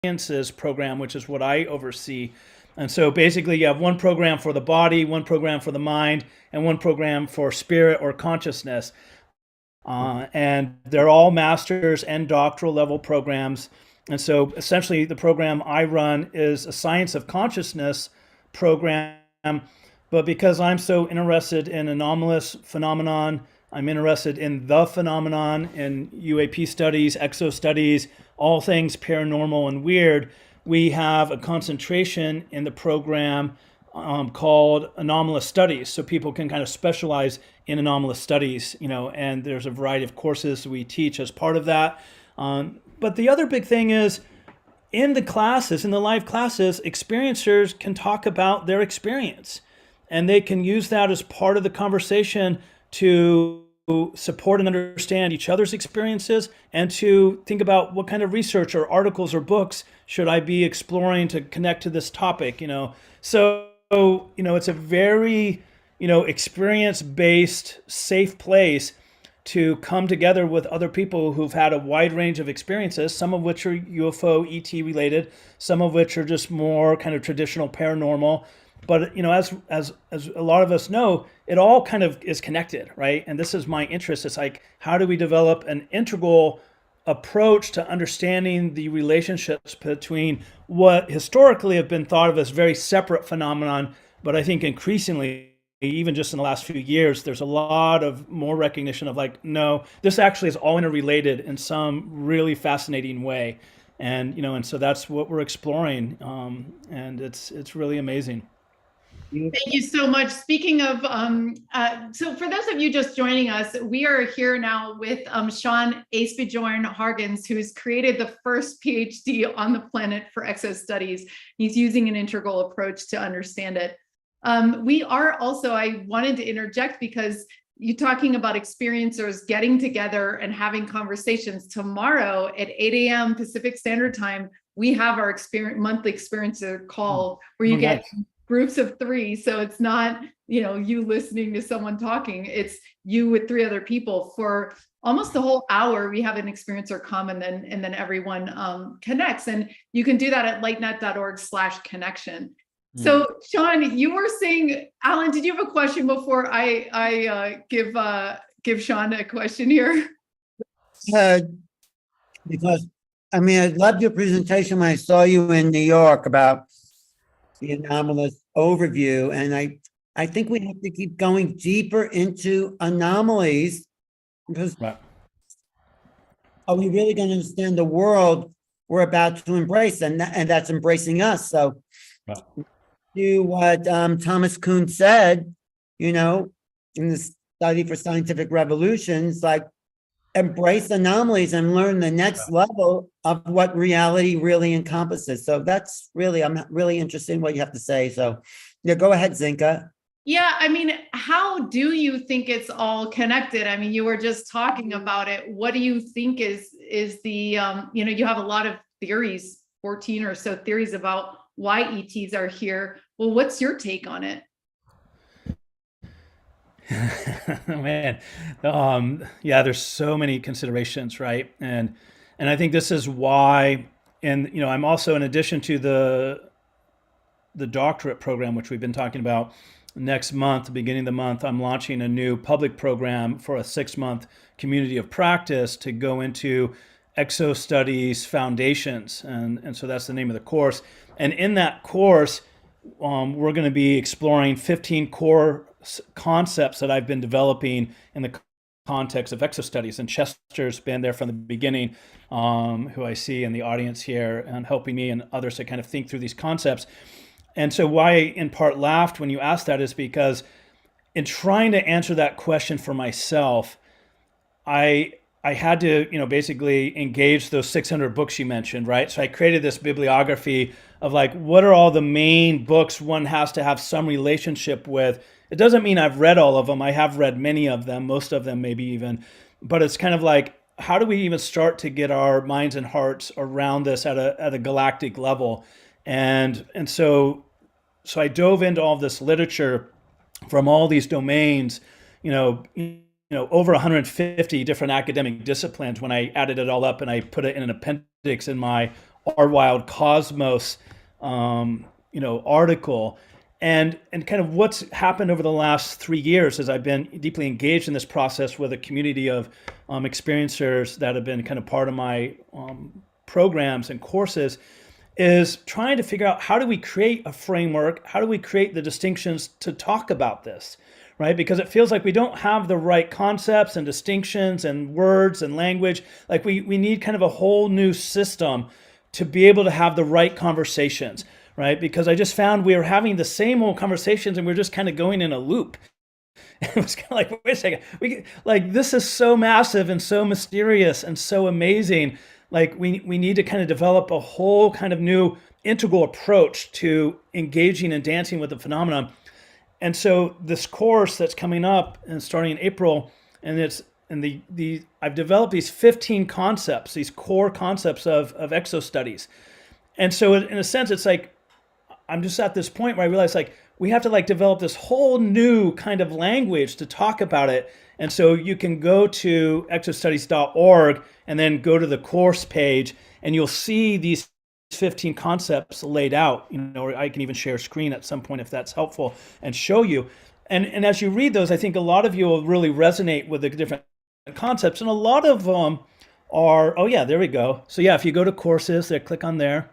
sciences program, which is what I oversee. And so basically, you have one program for the body, one program for the mind, and one program for spirit or consciousness. And they're all master's and doctoral level programs. And so essentially, the program I run is a science of consciousness program. But because I'm so interested in anomalous phenomenon, I'm interested in the phenomenon, in UAP studies, exo studies, all things paranormal and weird. We have a concentration in the program called anomalous studies, so people can kind of specialize in anomalous studies, and there's a variety of courses we teach as part of that. But the other big thing is in the classes, in the live classes, experiencers can talk about their experience, and they can use that as part of the conversation to support and understand each other's experiences, and to think about what kind of research or articles or books should I be exploring to connect to this topic. So it's a very experience-based, safe place to come together with other people who've had a wide range of experiences, some of which are UFO, ET related, some of which are just more kind of traditional paranormal. But as a lot of us know, it all kind of is connected, right? And this is my interest. It's like, how do we develop an integral approach to understanding the relationships between what historically have been thought of as very separate phenomenon, but I think increasingly, even just in the last few years, there's a lot of more recognition of like, no, this actually is all interrelated in some really fascinating way. And so that's what we're exploring. And it's really amazing. Thank you so much. Speaking of, so for those of you just joining us, we are here now with Sean Esbjörn-Hargens, who's created the first PhD on the planet for exo studies. He's using an integral approach to understand it. We are also, I wanted to interject because you're talking about experiencers getting together and having conversations. Tomorrow at 8 a.m. Pacific Standard Time, we have our monthly experiencer call where you get groups of 3. So it's not, you listening to someone talking, it's you with 3 other people for almost the whole hour. We have an experiencer come and then everyone connects, and you can do that at lightnet.org/connection. So Sean, you were saying, Alan, did you have a question before I give Sean a question here? Because I loved your presentation when I saw you in New York about the anomalous overview, and I think we have to keep going deeper into anomalies, because are we really going to understand the world we're about to embrace, and that's embracing us? So to what Thomas Kuhn said, in the study for scientific revolutions, like, embrace anomalies and learn the next level of what reality really encompasses. So that's really, I'm really interested in what you have to say. So yeah, go ahead, Zinka. Yeah, how do you think it's all connected? You were just talking about it. What do you think is the, you have a lot of theories, 14 or so theories about why ETs are here. Well, what's your take on it? Man, there's so many considerations, right? And I think this is why, and I'm also, in addition to the doctorate program, which we've been talking about, next month, beginning of the month, I'm launching a new public program for a 6-month community of practice to go into exo studies foundations, and so that's the name of the course. And in that course, we're going to be exploring 15 core concepts that I've been developing in the context of exo studies. And Chester's been there from the beginning, who I see in the audience here, and helping me and others to kind of think through these concepts. And so why I in part laughed when you asked that is because in trying to answer that question for myself, I had to, basically engage those 600 books you mentioned, right? So I created this bibliography of like, what are all the main books one has to have some relationship with? It doesn't mean I've read all of them. I have read many of them, most of them maybe even, but it's kind of like, how do we even start to get our minds and hearts around this at a galactic level? And so I dove into all this literature from all these domains, over 150 different academic disciplines when I added it all up, and I put it in an appendix in my Our Wild Cosmos, article. And kind of what's happened over the last 3 years as I've been deeply engaged in this process with a community of experiencers that have been kind of part of my programs and courses is trying to figure out how do we create a framework, how do we create the distinctions to talk about this, right? Because it feels like we don't have the right concepts and distinctions and words and language. Like we need kind of a whole new system to be able to have the right conversations, right? Because I just found we were having the same old conversations and we are just kind of going in a loop. It was kind of like, wait a second, this is so massive and so mysterious and so amazing. Like we need to kind of develop a whole kind of new integral approach to engaging and dancing with the phenomenon. And so this course that's coming up and starting in April, and I've developed these 15 concepts, these core concepts of exo studies. And so in a sense, it's like, I'm just at this point where I realize like, we have to like develop this whole new kind of language to talk about it. And so you can go to exostudies.org and then go to the course page and you'll see these 15 concepts laid out, or I can even share a screen at some point if that's helpful and show you. And as you read those, I think a lot of you will really resonate with the different concepts. And a lot of them are, oh yeah, there we go. So yeah, if you go to courses, there, click on there.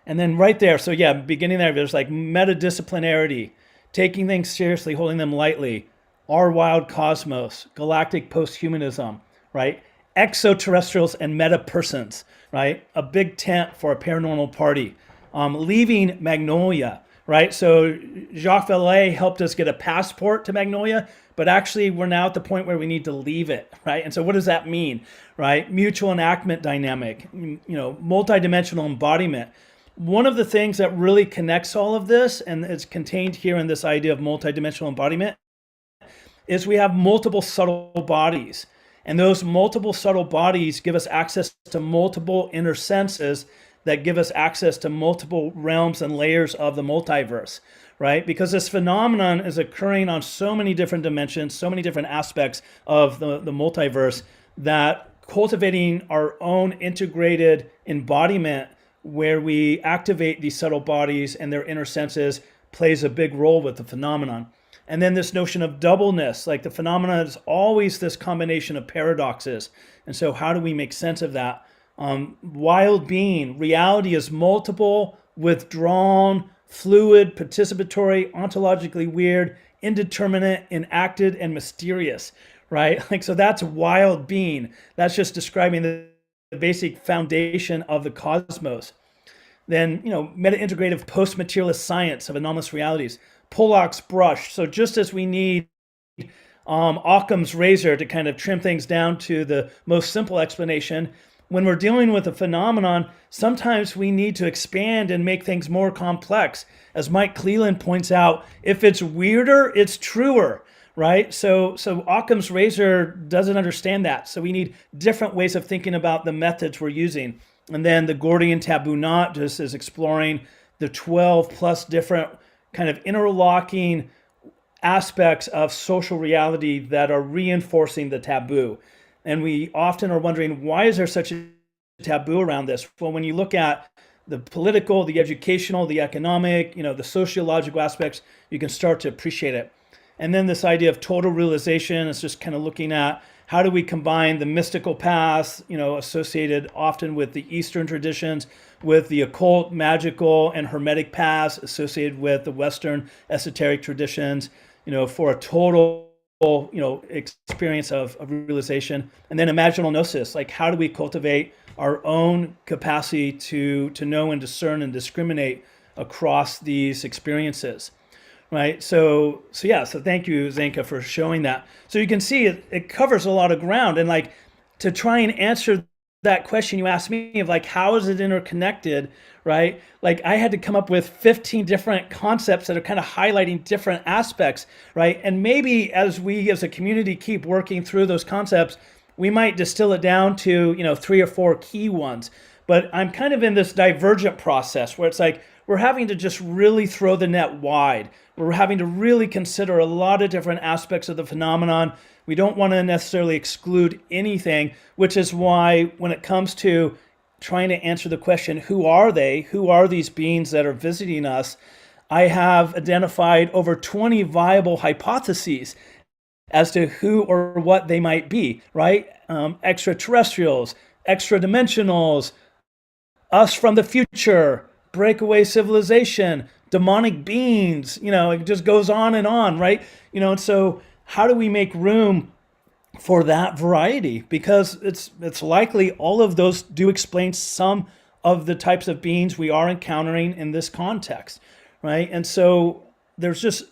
And then right there, so yeah, beginning there's like metadisciplinarity, taking things seriously, holding them lightly, Our Wild Cosmos, galactic posthumanism, right? Extraterrestrials and meta-persons, right? A big tent for a paranormal party. Leaving Magnolia, right? So Jacques Vallée helped us get a passport to Magnolia, but actually we're now at the point where we need to leave it, right? And so what does that mean, right? Mutual enactment dynamic, multidimensional embodiment. One of the things that really connects all of this, and it's contained here in this idea of multidimensional embodiment, is we have multiple subtle bodies. And those multiple subtle bodies give us access to multiple inner senses that give us access to multiple realms and layers of the multiverse, right? Because this phenomenon is occurring on so many different dimensions, so many different aspects of the multiverse, that cultivating our own integrated embodiment where we activate these subtle bodies and their inner senses plays a big role with the phenomenon. And then this notion of doubleness, like the phenomenon is always this combination of paradoxes. And so how do we make sense of that? Wild being, reality is multiple, withdrawn, fluid, participatory, ontologically weird, indeterminate, enacted, and mysterious, right? Like, so that's wild being. That's just describing the basic foundation of the cosmos. Then, meta-integrative post-materialist science of anomalous realities. Pollock's brush. So just as we need Occam's razor to kind of trim things down to the most simple explanation, when we're dealing with a phenomenon, sometimes we need to expand and make things more complex. As Mike Cleland points out, if it's weirder, it's truer, right? So Occam's razor doesn't understand that. So we need different ways of thinking about the methods we're using. And then the Gordian taboo knot just is exploring the 12 plus different kind of interlocking aspects of social reality that are reinforcing the taboo. And we often are wondering, why is there such a taboo around this? Well, when you look at the political, the educational, the economic, the sociological aspects, you can start to appreciate it. And then this idea of total realization is just kind of looking at how do we combine the mystical paths, associated often with the Eastern traditions, with the occult, magical, and hermetic paths associated with the Western esoteric traditions, for a total, experience of realization. And then imaginal gnosis, like how do we cultivate our own capacity to know and discern and discriminate across these experiences. Right. So thank you, Zenka, for showing that. So you can see it covers a lot of ground. And like to try and answer that question you asked me of like, how is it interconnected? Right. Like I had to come up with 15 different concepts that are kind of highlighting different aspects. Right. And maybe as we as a community keep working through those concepts, we might distill it down to, 3 or 4 key ones. But I'm kind of in this divergent process where it's like, we're having to just really throw the net wide. We're having to really consider a lot of different aspects of the phenomenon. We don't want to necessarily exclude anything, which is why when it comes to trying to answer the question, who are they? Who are these beings that are visiting us? I have identified over 20 viable hypotheses as to who or what they might be, right? Extraterrestrials, extra dimensionals, us from the future, breakaway civilization, demonic beings, it just goes on, right? And so how do we make room for that variety? Because it's likely all of those do explain some of the types of beings we are encountering in this context, right? And so there's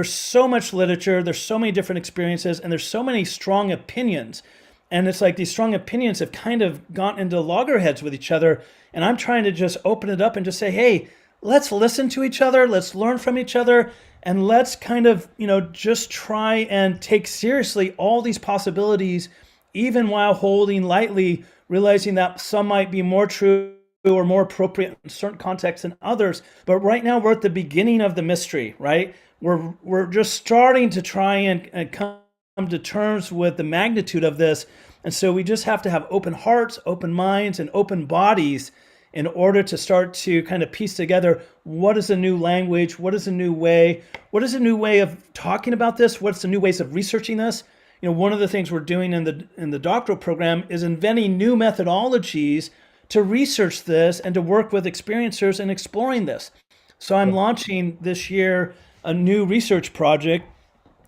so much literature, there's so many different experiences, and there's so many strong opinions. And it's like these strong opinions have kind of gotten into loggerheads with each other. And I'm trying to just open it up and just say, hey, let's listen to each other, let's learn from each other, and let's kind of, just try and take seriously all these possibilities, even while holding lightly, realizing that some might be more true or more appropriate in certain contexts than others. But right now we're at the beginning of the mystery, right? We're just starting to try and come to terms with the magnitude of this. And so we just have to have open hearts, open minds, and open bodies in order to start to kind of piece together what is a new language, what is a new way, of talking about this, what's the new ways of researching this. One of the things we're doing in the doctoral program is inventing new methodologies to research this and to work with experiencers in exploring this. So I'm launching this year a new research project,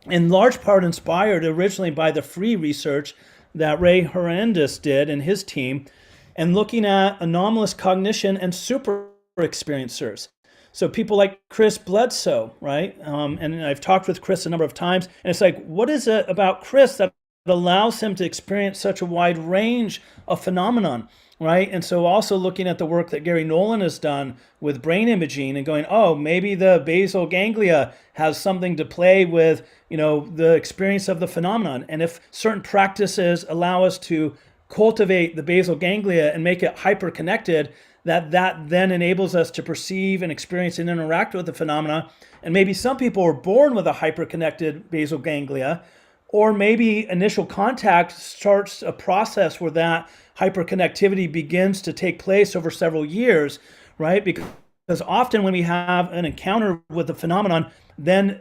in large part inspired originally by the free research that Ray Hernandez did and his team, and looking at anomalous cognition and super experiencers. So people like Chris Bledsoe, right? And I've talked with Chris a number of times, and it's like, what is it about Chris that allows him to experience such a wide range of phenomenon, right? And so also looking at the work that Gary Nolan has done with brain imaging and going, oh, maybe the basal ganglia has something to play with, the experience of the phenomenon. And if certain practices allow us to cultivate the basal ganglia and make it hyper-connected, that then enables us to perceive and experience and interact with the phenomena. And maybe some people are born with a hyper-connected basal ganglia, or maybe initial contact starts a process where that hyperconnectivity begins to take place over several years, right? Because often when we have an encounter with the phenomenon, then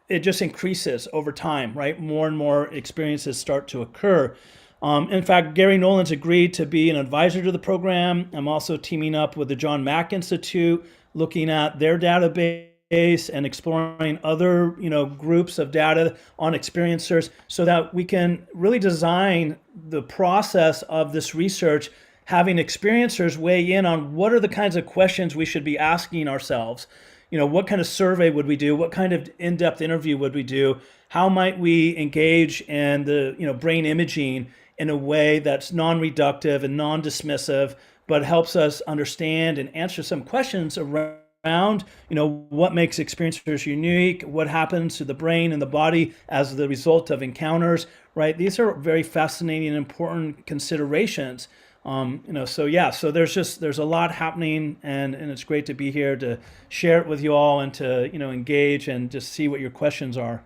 it just increases over time, right? More and more experiences start to occur. In fact, Gary Nolan's agreed to be an advisor to the program. I'm also teaming up with the John Mack Institute, looking at their database and exploring other, groups of data on experiencers so that we can really design the process of this research, having experiencers weigh in on what are the kinds of questions we should be asking ourselves. What kind of survey would we do? What kind of in-depth interview would we do? How might we engage in the, brain imaging in a way that's non-reductive and non-dismissive, but helps us understand and answer some questions around, what makes experiencers unique, what happens to the brain and the body as the result of encounters, right? These are very fascinating and important considerations. So there's a lot happening, and it's great to be here to share it with you all and to, engage and just see what your questions are.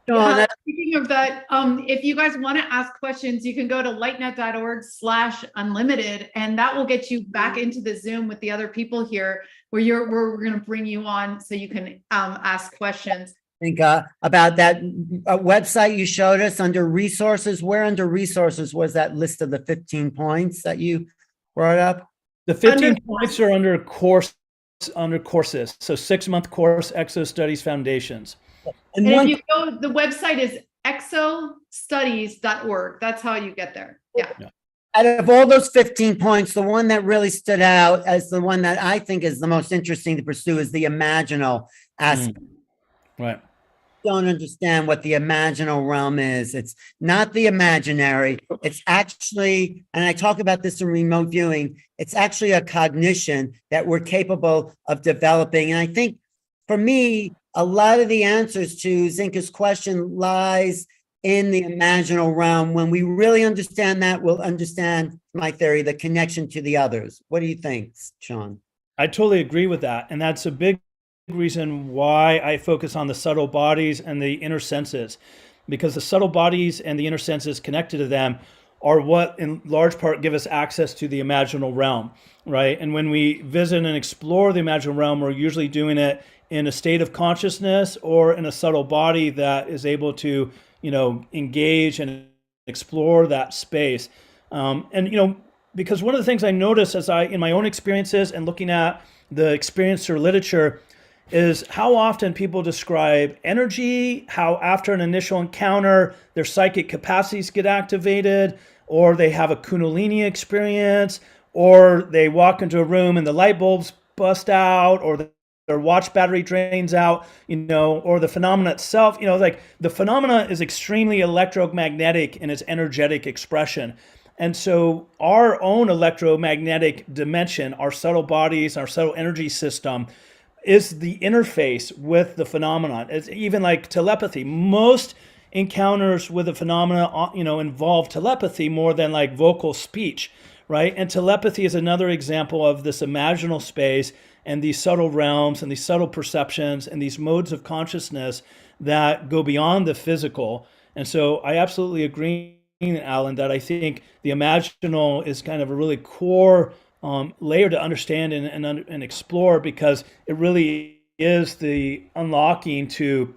Yeah, speaking of that, if you guys want to ask questions, you can go to lightnet.org/unlimited, and that will get you back into the Zoom with the other people here, where we're going to bring you on so you can ask questions. I think about that website you showed us under resources. Where under resources was that list of the 15 points that you brought up? The 15 points are under courses. So 6-month course, Exo Studies Foundations. And if you go, the website is exostudies.org. That's how you get there. Yeah. Out of all those 15 points, the one that really stood out as the one that I think is the most interesting to pursue is the imaginal aspect. Right. Don't understand what the imaginal realm is. It's not the imaginary. It's actually, and I talk about this in remote viewing, it's actually a cognition that we're capable of developing. And I think for me, a lot of the answers to Zinka's question lies in the imaginal realm. When we really understand that, we'll understand, my theory, the connection to the others. What do you think, Sean? I totally agree with that. And that's a big reason why I focus on the subtle bodies and the inner senses, because the subtle bodies and the inner senses connected to them are what in large part give us access to the imaginal realm, right? And when we visit and explore the imaginal realm, we're usually doing it in a state of consciousness or in a subtle body that is able to, engage and explore that space. And because one of the things I notice in my own experiences and looking at the experiencer literature is how often people describe energy, how after an initial encounter, their psychic capacities get activated, or they have a Kundalini experience, or they walk into a room and the light bulbs bust out, or their watch battery drains out, or the phenomena itself, like the phenomena is extremely electromagnetic in its energetic expression. And so our own electromagnetic dimension, our subtle bodies, our subtle energy system is the interface with the phenomenon. It's even like telepathy. Most encounters with the phenomena, involve telepathy more than like vocal speech, right? And telepathy is another example of this imaginal space and these subtle realms and these subtle perceptions and these modes of consciousness that go beyond the physical. And so I absolutely agree, Alan, that I think the imaginal is kind of a really core layer to understand and explore, because it really is the unlocking to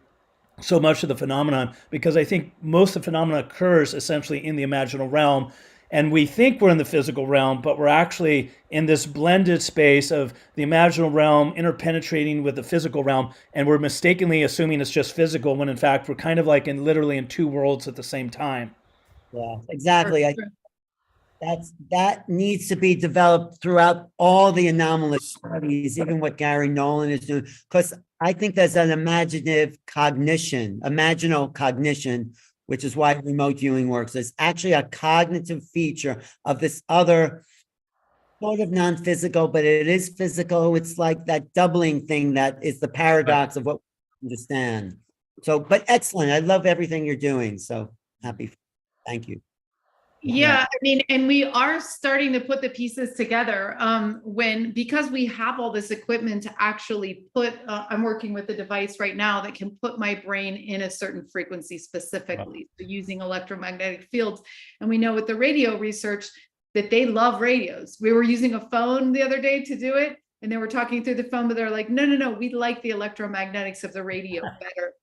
so much of the phenomenon, because I think most of the phenomena occurs essentially in the imaginal realm. And we think we're in the physical realm, but we're actually in this blended space of the imaginal realm interpenetrating with the physical realm. And we're mistakenly assuming it's just physical, when in fact we're kind of like literally in two worlds at the same time. Yeah, exactly. That needs to be developed throughout all the anomalous studies, even what Gary Nolan is doing, because I think there's an imaginal cognition, which is why remote viewing works. It's actually a cognitive feature of this other sort of non-physical, but it is physical. It's like that doubling thing that is the paradox of what we understand. So, but excellent. I love everything you're doing. So happy. Thank you. Yeah, I mean, and we are starting to put the pieces together because we have all this equipment to actually I'm working with a device right now that can put my brain in a certain frequency specifically, so using electromagnetic fields. And we know with the radio research that they love radios. We were using a phone the other day to do it, and they were talking through the phone, but they're like, no, we like the electromagnetics of the radio better.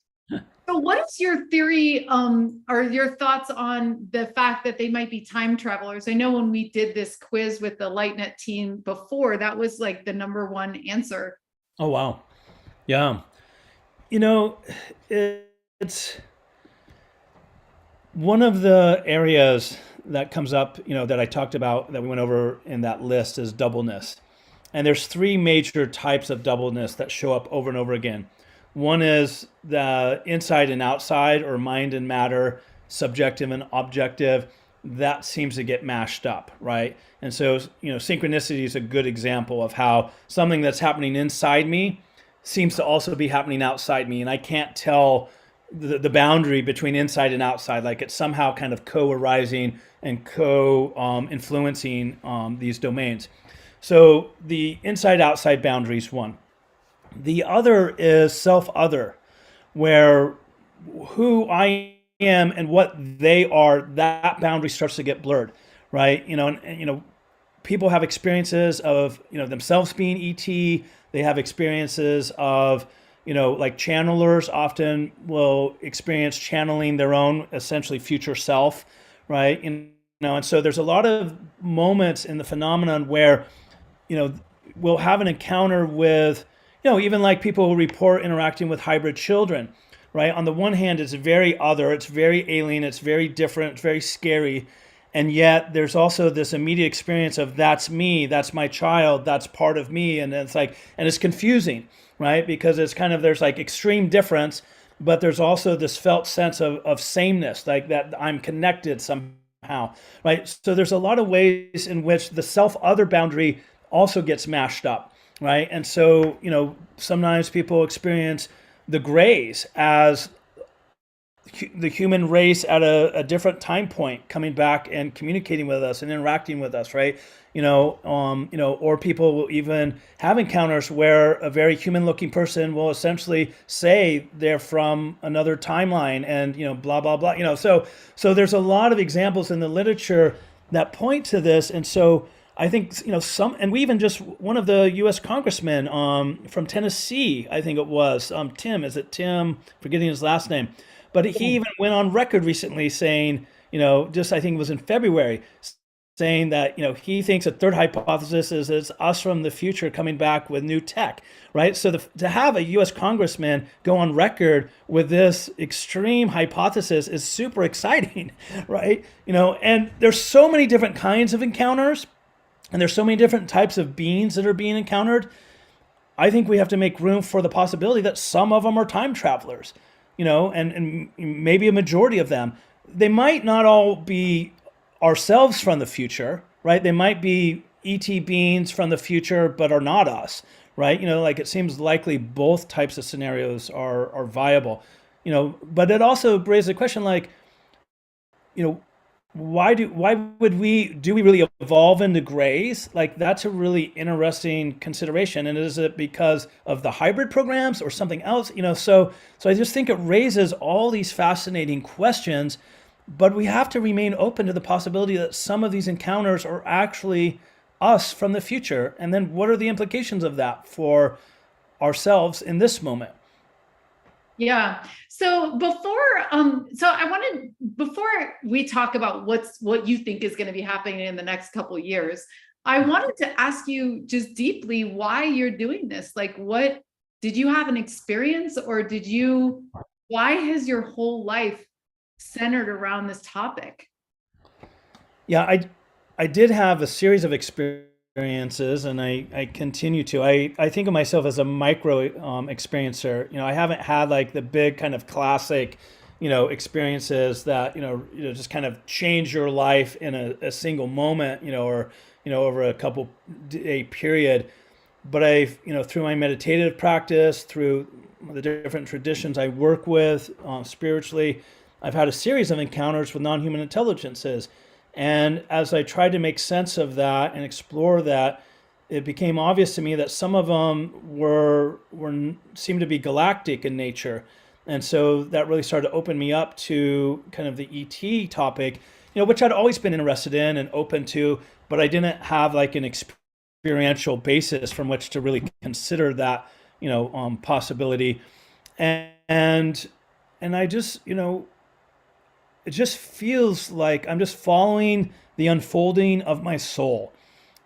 So what is your theory or your thoughts on the fact that they might be time travelers? I know when we did this quiz with the LightNet team before, that was like the number one answer. Oh, wow. Yeah. It's one of the areas that comes up, that I talked about, that we went over in that list, is doubleness. And there's three major types of doubleness that show up over and over again. One is the inside and outside, or mind and matter, subjective and objective. That seems to get mashed up, right? And so, synchronicity is a good example of how something that's happening inside me seems to also be happening outside me. And I can't tell the boundary between inside and outside, like it's somehow kind of co-arising and co-influencing these domains. So the inside-outside boundary is one. The other is self-other, where who I am and what they are, that boundary starts to get blurred, right? And people have experiences of, themselves being ET. They have experiences of, like channelers often will experience channeling their own essentially future self, right? And so there's a lot of moments in the phenomenon where, we'll have an encounter with, even like people who report interacting with hybrid children, right? On the one hand, it's very other, it's very alien, it's very different, it's very scary. And yet there's also this immediate experience of that's me, that's my child, that's part of me. And it's confusing, right? Because it's kind of, there's like extreme difference, but there's also this felt sense of sameness, like that I'm connected somehow, right? So there's a lot of ways in which the self-other boundary also gets mashed up. Right. And so, sometimes people experience the grays as the human race at a different time point coming back and communicating with us and interacting with us, right? Or people will even have encounters where a very human looking person will essentially say they're from another timeline and, blah, blah, blah, so there's a lot of examples in the literature that point to this. And so I think, and we even just, one of the US congressmen from Tennessee, I think it was, Tim, forgetting his last name, but he even went on record recently saying, just I think it was in February, saying that he thinks a third hypothesis is it's us from the future coming back with new tech, right? So to have a U.S. congressman go on record with this extreme hypothesis is super exciting, right? And there's so many different kinds of encounters, and there's so many different types of beings that are being encountered. I think we have to make room for the possibility that some of them are time travelers, and maybe a majority of them. They might not all be ourselves from the future, right? They might be ET beings from the future, but are not us, right? Like it seems likely both types of scenarios are viable, but it also raises a question like, why do we really evolve into grays? Like that's a really interesting consideration. And is it because of the hybrid programs or something else? So I just think it raises all these fascinating questions, but we have to remain open to the possibility that some of these encounters are actually us from the future. And then what are the implications of that for ourselves in this moment? Yeah. So before we talk about what you think is going to be happening in the next couple of years, I wanted to ask you just deeply why you're doing this. Like, what did you have an experience, or why has your whole life centered around this topic? Yeah, I did have a series of experiences, and I continue to. I think of myself as a micro experiencer. I haven't had like the big kind of classic, experiences that just kind of change your life in a single moment, or over a couple day period. But I've through my meditative practice, through the different traditions I work with spiritually, I've had a series of encounters with non-human intelligences. And as I tried to make sense of that and explore that, it became obvious to me that some of them seemed to be galactic in nature. And so that really started to open me up to kind of the ET topic, which I'd always been interested in and open to, but I didn't have like an experiential basis from which to really consider that, possibility. And I just, it just feels like I'm just following the unfolding of my soul.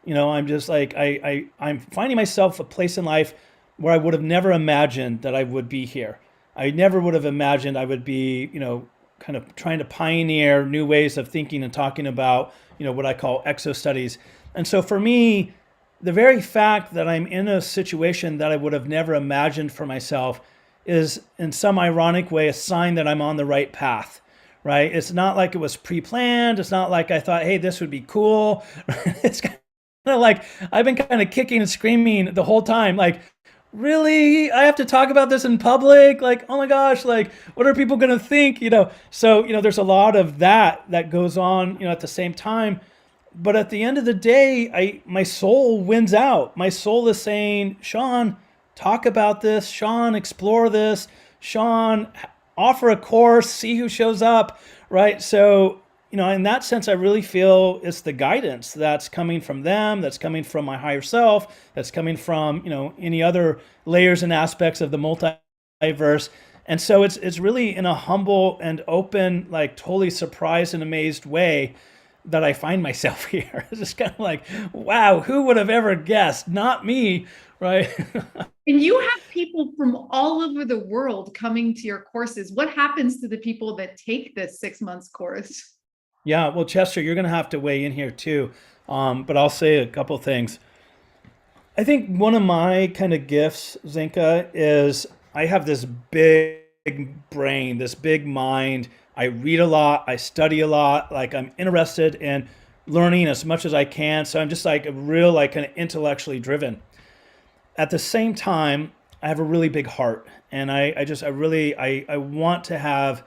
I'm just like, I'm finding myself a place in life where I would have never imagined that I would be here. I never would have imagined I would be, kind of trying to pioneer new ways of thinking and talking about, what I call exo studies. And so for me, the very fact that I'm in a situation that I would have never imagined for myself is in some ironic way a sign that I'm on the right path. Right? It's not like it was pre-planned. It's not like I thought, hey, this would be cool. It's kind of like I've been kind of kicking and screaming the whole time. Like, really? I have to talk about this in public? Like, oh my gosh, like, what are people going to think? So, there's a lot of that goes on, at the same time. But at the end of the day, my soul wins out. My soul is saying, Sean, talk about this. Sean, explore this. Sean, offer a course, see who shows up, right? So, in that sense, I really feel it's the guidance that's coming from them, that's coming from my higher self, that's coming from, any other layers and aspects of the multiverse. And so it's really in a humble and open, like totally surprised and amazed way that I find myself here. It's just kind of like, wow, who would have ever guessed? Not me, right? And you have people from all over the world coming to your courses. What happens to the people that take this 6 months course? Yeah, well, Chester, you're going to have to weigh in here too. But I'll say a couple things. I think one of my kind of gifts, Zinka, is I have this big brain, this big mind. I read a lot, I study a lot, like I'm interested in learning as much as I can. So I'm just like a real, like kind of intellectually driven. At the same time, I have a really big heart, and I want to have,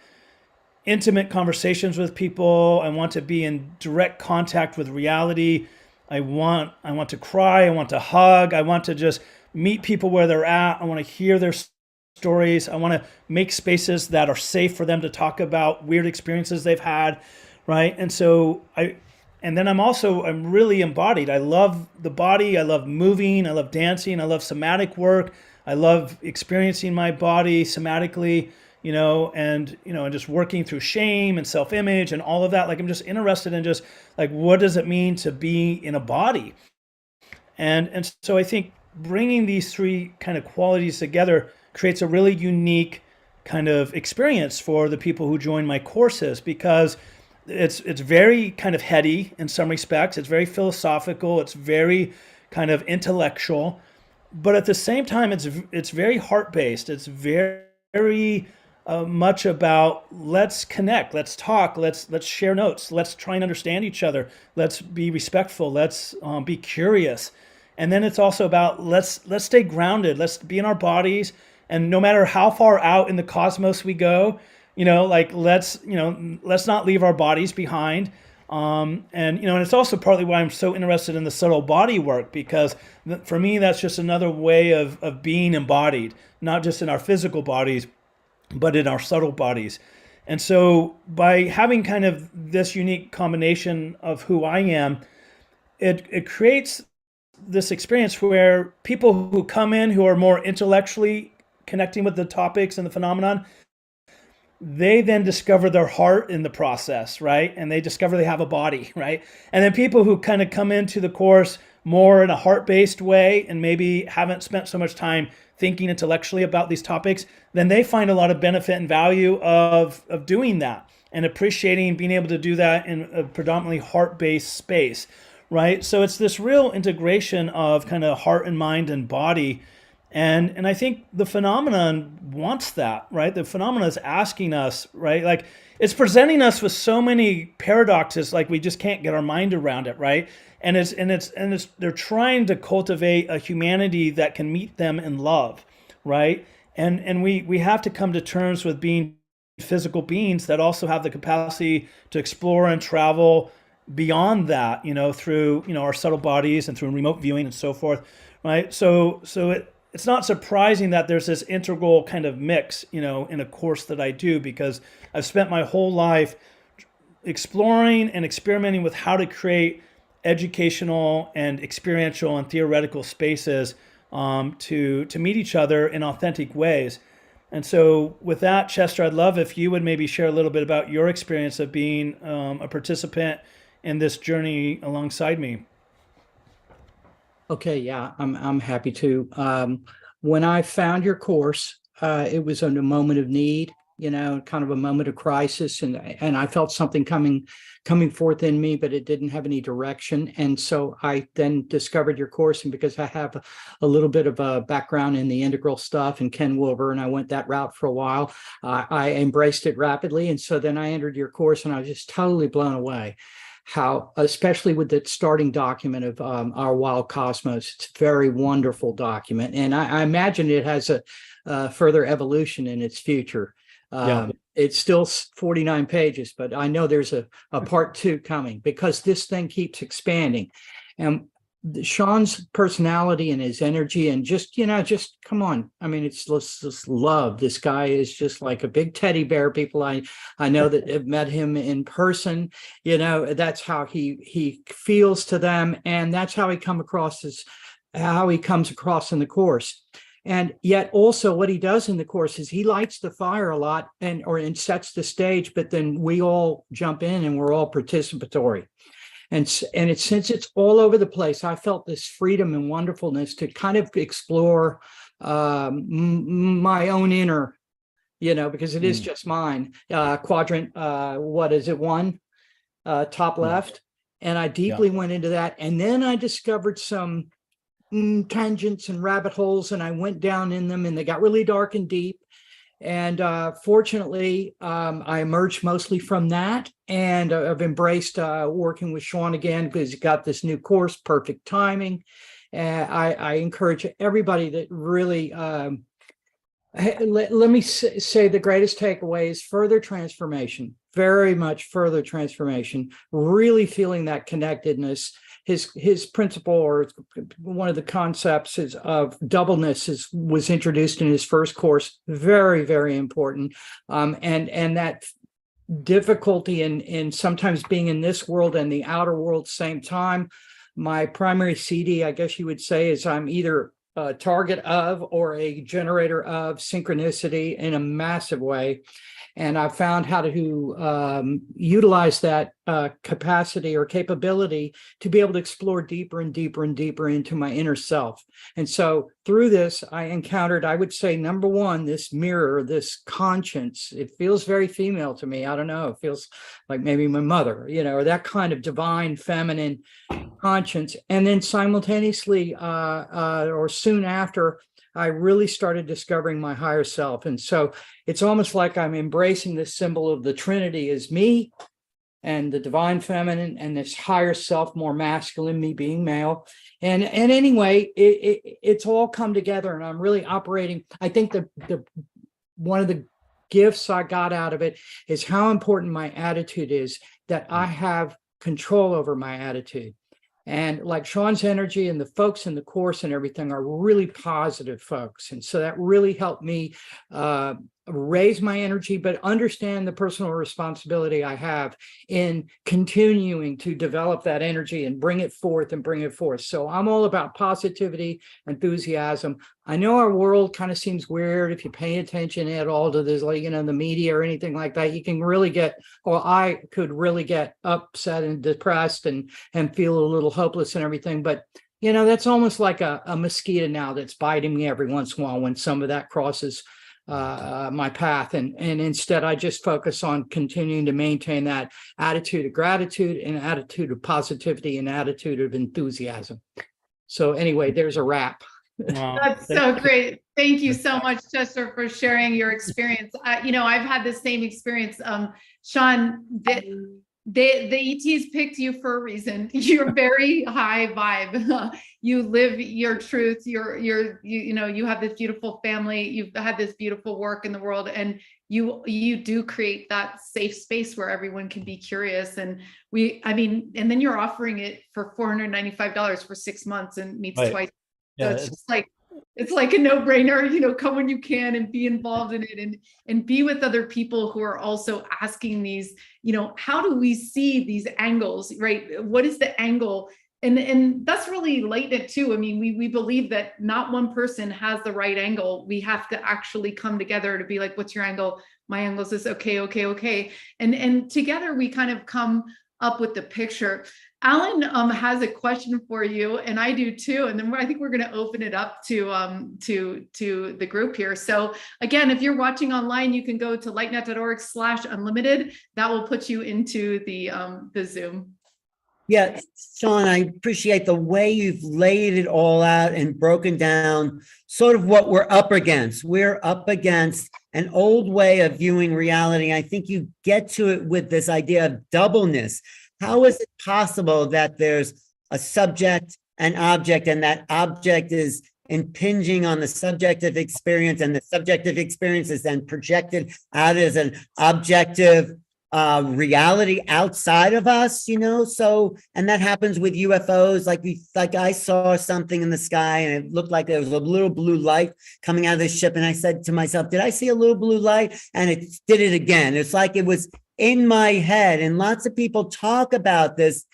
intimate conversations with people. I want to be in direct contact with reality. I want to cry. I want to hug. I want to just meet people where they're at. I want to hear their stories. I want to make spaces that are safe for them to talk about weird experiences they've had, right? And then I'm really embodied. I love the body. I love moving. I love dancing. I love somatic work. I love experiencing my body somatically, and just working through shame and self-image and all of that. Like, I'm just interested in just like, what does it mean to be in a body? And so I think bringing these three kind of qualities together creates a really unique kind of experience for the people who join my courses, because it's very kind of heady in some respects. It's very philosophical. It's very kind of intellectual, but at the same time, it's very heart-based. It's very much about, let's connect, let's talk, let's share notes, let's try and understand each other, let's be respectful, let's be curious. And then it's also about, let's stay grounded, let's be in our bodies, and no matter how far out in the cosmos we go, let's not leave our bodies behind. And it's also partly why I'm so interested in the subtle body work, because for me, that's just another way of being embodied, not just in our physical bodies, but in our subtle bodies. And so by having kind of this unique combination of who I am, it creates this experience where people who come in who are more intellectually connecting with the topics and the phenomenon, they then discover their heart in the process, right? And they discover they have a body, right? And then people who kind of come into the course more in a heart-based way and maybe haven't spent so much time thinking intellectually about these topics, then they find a lot of benefit and value of doing that and appreciating being able to do that in a predominantly heart-based space, right? So it's this real integration of kind of heart and mind and body. And I think the phenomenon wants that, right? The phenomenon is asking us, right? Like, it's presenting us with so many paradoxes, like we just can't get our mind around it, right? And they're trying to cultivate a humanity that can meet them in love, right? And we have to come to terms with being physical beings that also have the capacity to explore and travel beyond that, through our subtle bodies and through remote viewing and so forth, right? So it's not surprising that there's this integral kind of mix, in a course that I do, because I've spent my whole life exploring and experimenting with how to create educational and experiential and theoretical spaces to meet each other in authentic ways. And so with that, Chester, I'd love if you would maybe share a little bit about your experience of being a participant in this journey alongside me. Okay, yeah, I'm happy to. When I found your course, it was in a moment of need, kind of a moment of crisis, and I felt something coming forth in me, but it didn't have any direction. And so I then discovered your course, and because I have a little bit of a background in the integral stuff and Ken Wilber, and I went that route for a while, I embraced it rapidly. And so then I entered your course, and I was just totally blown away. How, especially with the starting document of Our Wild Cosmos, it's a very wonderful document. And I imagine it has a further evolution in its future. It's still 49 pages, but I know there's a part 2 coming, because this thing keeps expanding. And Sean's personality and his energy, and just come on. I mean, it's just love. This guy is just like a big teddy bear. People I know that have met him in person, that's how he feels to them, and that's how he comes across in the course. And yet also what he does in the course is he lights the fire a lot and sets the stage, but then we all jump in and we're all participatory. And since it's all over the place, I felt this freedom and wonderfulness to kind of explore my own inner, because it is just mine. Quadrant, what is it, 1, top left. And I deeply went into that. And then I discovered some tangents and rabbit holes, and I went down in them, and they got really dark and deep. And fortunately, I emerged mostly from that, and I've embraced working with Sean again, because he got this new course, perfect timing. I encourage everybody that really Let me say the greatest takeaway is further transformation, very much further transformation, really feeling that connectedness. His principle, or one of the concepts, is of doubleness, was introduced in his first course. Very, very important. And that difficulty in sometimes being in this world and the outer world same time. My primary CD, I guess you would say, is I'm either a target of or a generator of synchronicity in a massive way. And I found how to utilize that capacity or capability to be able to explore deeper and deeper and deeper into my inner self. And so through this, I encountered, I would say, number one, this mirror, this conscience. It feels very female to me. I don't know. It feels like maybe my mother, or that kind of divine feminine conscience. And then simultaneously, or soon after, I really started discovering my higher self. And so it's almost like I'm embracing this symbol of the Trinity as me and the divine feminine, and this higher self, more masculine, me being male. And anyway, it's all come together, and I'm really operating. I think the one of the gifts I got out of it is how important my attitude is, that I have control over my attitude. And like Sean's energy and the folks in the course and everything are really positive folks. And so that really helped me raise my energy, but understand the personal responsibility I have in continuing to develop that energy and bring it forth and bring it forth. So I'm all about positivity, enthusiasm. I know our world kind of seems weird if you pay attention at all to this, like, the media or anything like that. You can really get, or I could really get upset and depressed and feel a little hopeless and everything. But that's almost like a mosquito now that's biting me every once in a while when some of that crosses my path, and instead I just focus on continuing to maintain that attitude of gratitude and attitude of positivity and attitude of enthusiasm. So anyway, there's a wrap. That's so great. Thank you so much, Chester, for sharing your experience. I've had the same experience. Sean, the ETs picked you for a reason. You're very high vibe. You live your truth. You have this beautiful family. You've had this beautiful work in the world, and you do create that safe space where everyone can be curious. And then you're offering it for $495 for 6 months and meets Right. twice. So Yeah, it's just like a no-brainer, come when you can and be involved in it, and be with other people who are also asking these, how do we see these angles, right? What is the angle? And that's really latent too. I mean, we believe that not one person has the right angle. We have to actually come together to be like, what's your angle? My angle is this. Okay. And together we kind of come up with the picture. Alan has a question for you, and I do too. And then I think we're going to open it up to the group here. So again, if you're watching online, you can go to lightnet.org/unlimited. That will put you into the Zoom. Yeah, Sean, I appreciate the way you've laid it all out and broken down sort of what we're up against. We're up against an old way of viewing reality. I think you get to it with this idea of doubleness. How is it possible that there's a subject and object, and that object is impinging on the subjective experience, and the subjective experience is then projected out as an objective reality outside of us, so, and that happens with UFOs. Like I saw something in the sky, and it looked like there was a little blue light coming out of the ship, and I said to myself, did I see a little blue light? And it did it again. It's like it was in my head. And lots of people talk about this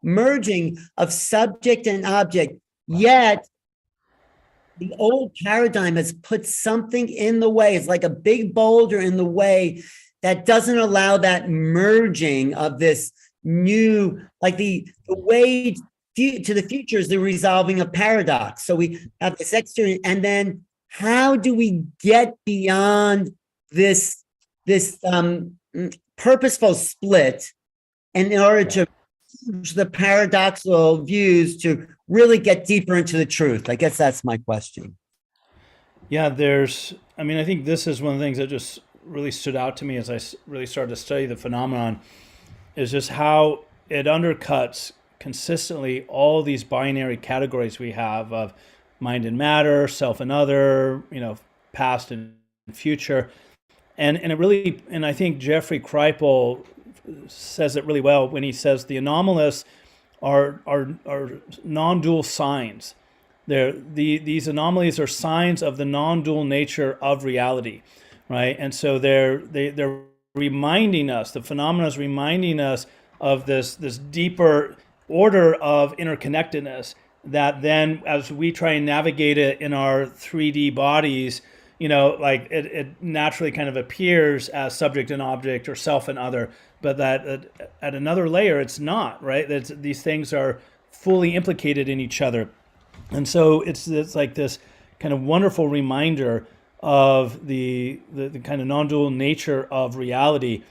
merging of subject and object, yet the old paradigm has put something in the way. It's like a big boulder in the way that doesn't allow that merging of this new, like the way to the future is the resolving of paradox. So we have this exterior, and then how do we get beyond this purposeful split, and in order to the paradoxical views to really get deeper into the truth? I guess that's my question. Yeah, I think this is one of the things that just really stood out to me as I really started to study the phenomenon, is just how it undercuts consistently all these binary categories we have of mind and matter, self and other, past and future. And it really, and I think Jeffrey Kripal says it really well when he says the anomalous are non-dual signs. These anomalies are signs of the non-dual nature of reality, right? And so they're reminding us, the phenomena is reminding us of this deeper order of interconnectedness that then, as we try and navigate it in our 3D bodies, like it naturally kind of appears as subject and object or self and other, but that at another layer, it's not, right? These things are fully implicated in each other. And so it's like this kind of wonderful reminder of the kind of non-dual nature of reality.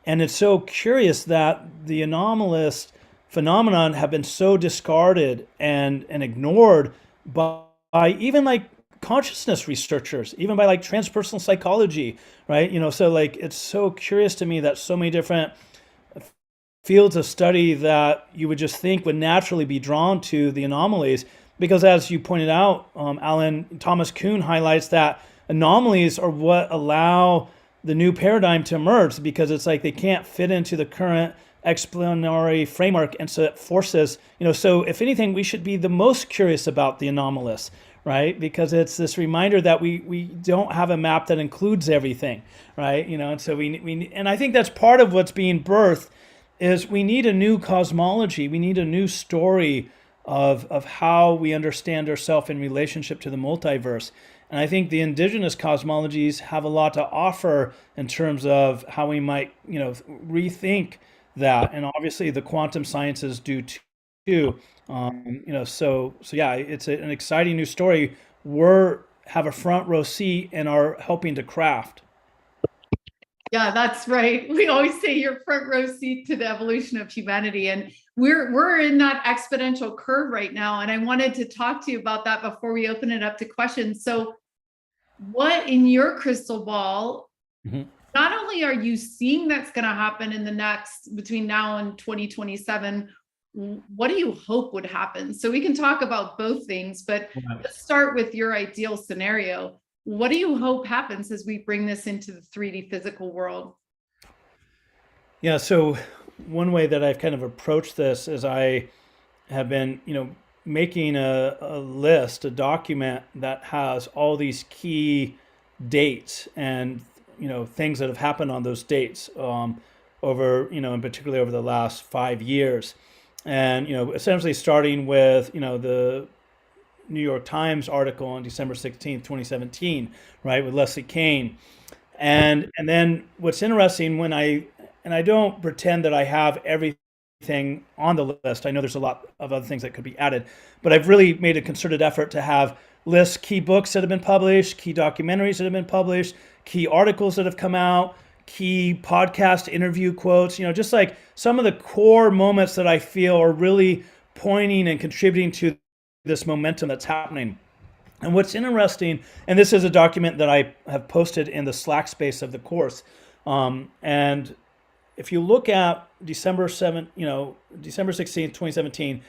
And it's so curious that the anomalous phenomenon have been so discarded and ignored by even like consciousness researchers, even by like transpersonal psychology, right? So like it's so curious to me that so many different fields of study that you would just think would naturally be drawn to the anomalies, because as you pointed out, Alan, Thomas Kuhn highlights that anomalies are what allow the new paradigm to emerge, because it's like they can't fit into the current explanatory framework, and so it forces, so if anything, we should be the most curious about the anomalous, right? Because it's this reminder that we don't have a map that includes everything, right? And so and I think that's part of what's being birthed is we need a new cosmology. We need a new story of how we understand ourselves in relationship to the multiverse. And I think the indigenous cosmologies have a lot to offer in terms of how we might, rethink that. And obviously the quantum sciences do too. So yeah, it's an exciting new story. Have a front row seat and are helping to craft. Yeah, that's right. We always say you're front row seat to the evolution of humanity, and we're in that exponential curve right now. And I wanted to talk to you about that before we open it up to questions. So, what in your crystal ball? Mm-hmm. Not only are you seeing that's going to happen in the next between now and 2027, what do you hope would happen? So we can talk about both things, but let's start with your ideal scenario. What do you hope happens as we bring this into the 3D physical world? Yeah, so one way that I've kind of approached this is I have been, making a list, a document that has all these key dates and, things that have happened on those dates over, and particularly over the last 5 years. And, essentially starting with, the New York Times article on December 16th, 2017, right, with Leslie Kean. And then what's interesting when I don't pretend that I have everything on the list. I know there's a lot of other things that could be added, but I've really made a concerted effort to have lists, key books that have been published, key documentaries that have been published, key articles that have come out, key podcast interview quotes, just like some of the core moments that I feel are really pointing and contributing to this momentum that's happening. And what's interesting, and this is a document that I have posted in the Slack space of the course, and if you look at December 16th, 2017,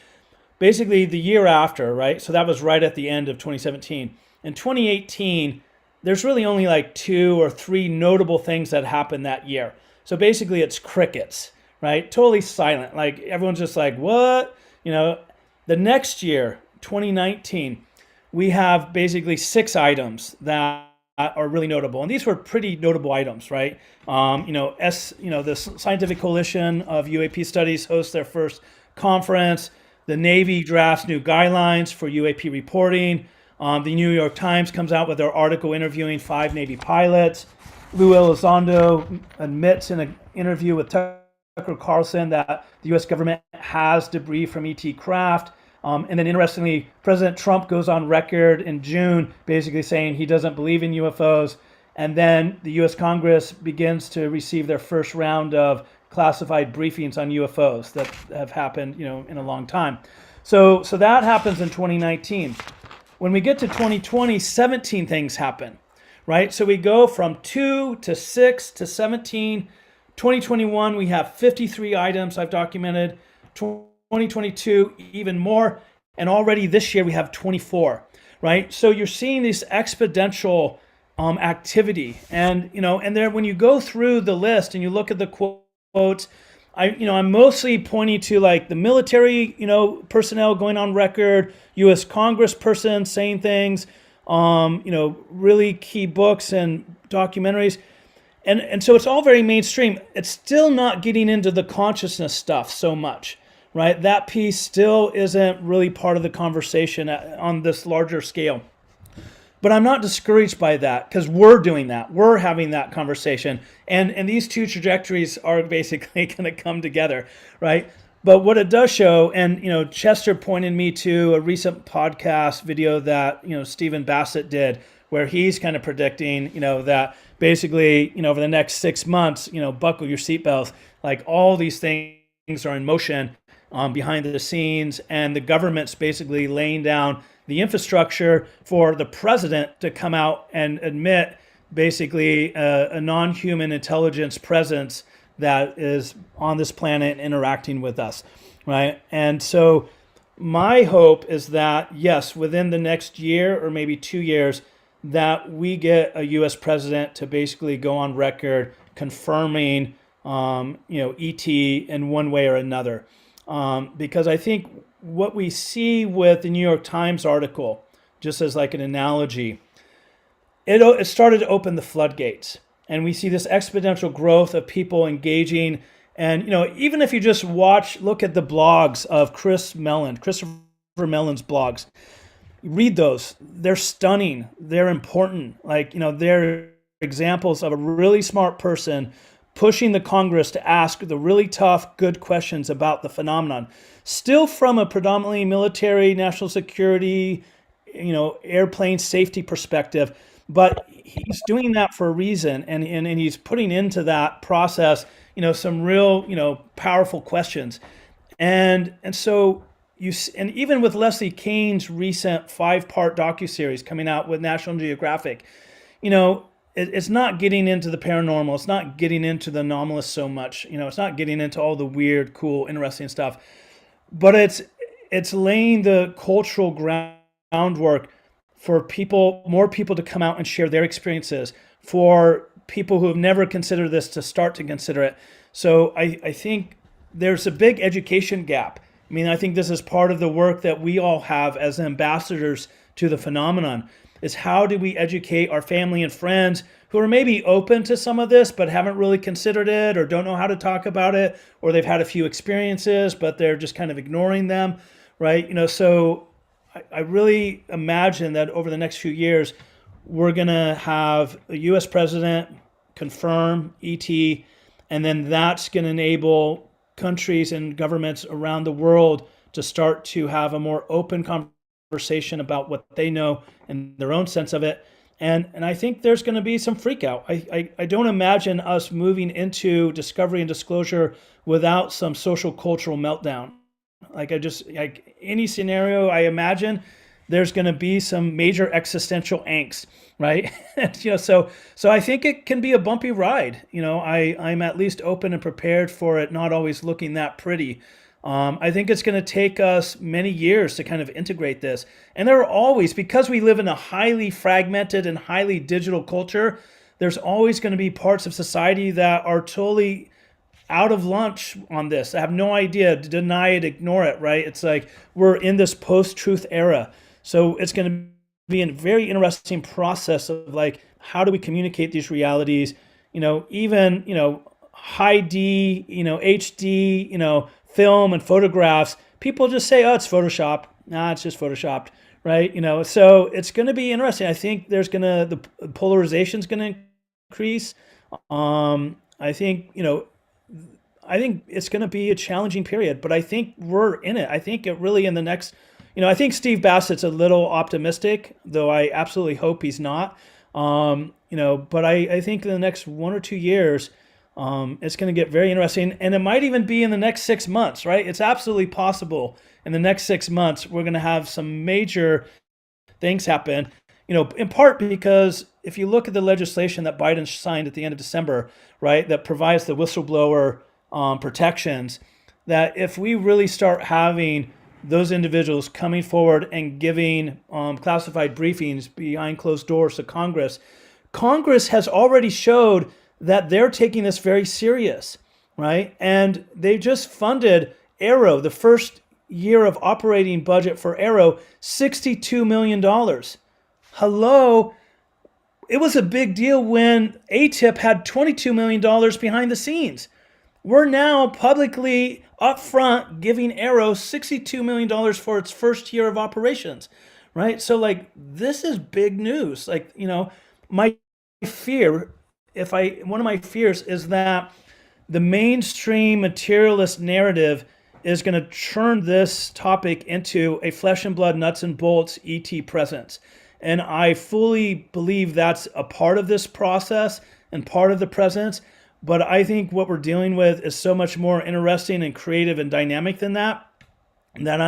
basically the year after, right? So that was right at the end of 2017. In 2018, there's really only like 2 or 3 notable things that happened that year. So basically it's crickets, right? Totally silent. Like everyone's just like, what? The next year, 2019, we have basically 6 items that are really notable. And these were pretty notable items, right? The Scientific Coalition of UAP Studies hosts their first conference. The Navy drafts new guidelines for UAP reporting. The New York Times comes out with their article interviewing 5 Navy pilots. Lou Elizondo admits in an interview with Tucker Carlson that the U.S. government has debris from ET craft. And then interestingly, President Trump goes on record in June basically saying he doesn't believe in UFOs. And then the U.S. Congress begins to receive their first round of classified briefings on UFOs that have happened, in a long time. So that happens in 2019. When we get to 2020, 17 things happen, right? So we go from 2 to 6 to 17. 2021, we have 53 items I've documented. 2022, even more. And already this year we have 24, right? So you're seeing this exponential activity. And, and there, when you go through the list and you look at the quotes, I'm mostly pointing to like the military, personnel going on record, U.S. Congressperson saying things, really key books and documentaries. And so it's all very mainstream. It's still not getting into the consciousness stuff so much, right? That piece still isn't really part of the conversation on this larger scale. But I'm not discouraged by that because we're doing that. We're having that conversation. And these two trajectories are basically going to come together, right? But what it does show, and Chester pointed me to a recent podcast video that Stephen Bassett did, where he's kind of predicting, that basically, over the next 6 months, buckle your seatbelts, like all these things are in motion behind the scenes, and the government's basically laying down the infrastructure for the president to come out and admit basically a non-human intelligence presence that is on this planet interacting with us, right? And so my hope is that, yes, within the next year or maybe 2 years, that we get a U.S. president to basically go on record confirming, ET in one way or another. Because I think what we see with the New York Times article, just as like an analogy, it started to open the floodgates. And we see this exponential growth of people engaging. And, even if you just look at the blogs of Christopher Mellon's blogs, read those. They're stunning. They're important. Like, they're examples of a really smart person pushing the Congress to ask the really tough, good questions about the phenomenon. Still from a predominantly military, national security, airplane safety perspective, but he's doing that for a reason, and he's putting into that process, some real, powerful questions, and so and even with Leslie Kean's recent 5-part docuseries coming out with National Geographic, it's not getting into the paranormal. It's not getting into the anomalous so much. It's not getting into all the weird, cool, interesting stuff. But it's laying the cultural groundwork for more people to come out and share their experiences, for people who have never considered this to start to consider it. So I think there's a big education gap. I mean, I think this is part of the work that we all have as ambassadors to the phenomenon, is how do we educate our family and friends who are maybe open to some of this, but haven't really considered it or don't know how to talk about it, or they've had a few experiences, but they're just kind of ignoring them, right? So I really imagine that over the next few years, we're going to have a U.S. president confirm ET, and then that's going to enable countries and governments around the world to start to have a more open conversation about what they know and their own sense of it. And I think there's going to be some freak out. I don't imagine us moving into discovery and disclosure without some social cultural meltdown. Like any scenario I imagine, there's going to be some major existential angst, right? So I think it can be a bumpy ride. I'm at least open and prepared for it not always looking that pretty. I think it's going to take us many years to kind of integrate this. And there are always, because we live in a highly fragmented and highly digital culture, there's always going to be parts of society that are totally out of lunch on this. I have no idea, deny it, ignore it, right? It's like we're in this post-truth era. So it's going to be a very interesting process of like, how do we communicate these realities? Even, high D, HD, film and photographs, people just say, oh, it's Photoshop. Nah, it's just Photoshopped, right? So it's going to be interesting. I think the polarization is going to increase. I think it's going to be a challenging period, but I think we're in it. I think it really in the next, I think Steve Bassett's a little optimistic, though I absolutely hope he's not. But I think in the next 1 or 2 years, it's going to get very interesting, and it might even be in the next 6 months, right? It's absolutely possible in the next 6 months we're going to have some major things happen, in part because if you look at the legislation that Biden signed at the end of December, right, that provides the whistleblower protections, that if we really start having those individuals coming forward and giving classified briefings behind closed doors to Congress, Congress has already showed that they're taking this very serious, right? And they just funded Arrow, the first year of operating budget for Arrow, $62 million. Hello. It was a big deal when ATIP had $22 million behind the scenes. We're now publicly upfront giving Arrow $62 million for its first year of operations, right? So like, this is big news. Like, you know, my fear, one of my fears is that the mainstream materialist narrative is going to turn this topic into a flesh and blood, nuts and bolts ET presence. And I fully believe that's a part of this process and part of the presence. But I think what we're dealing with is so much more interesting and creative and dynamic than that, that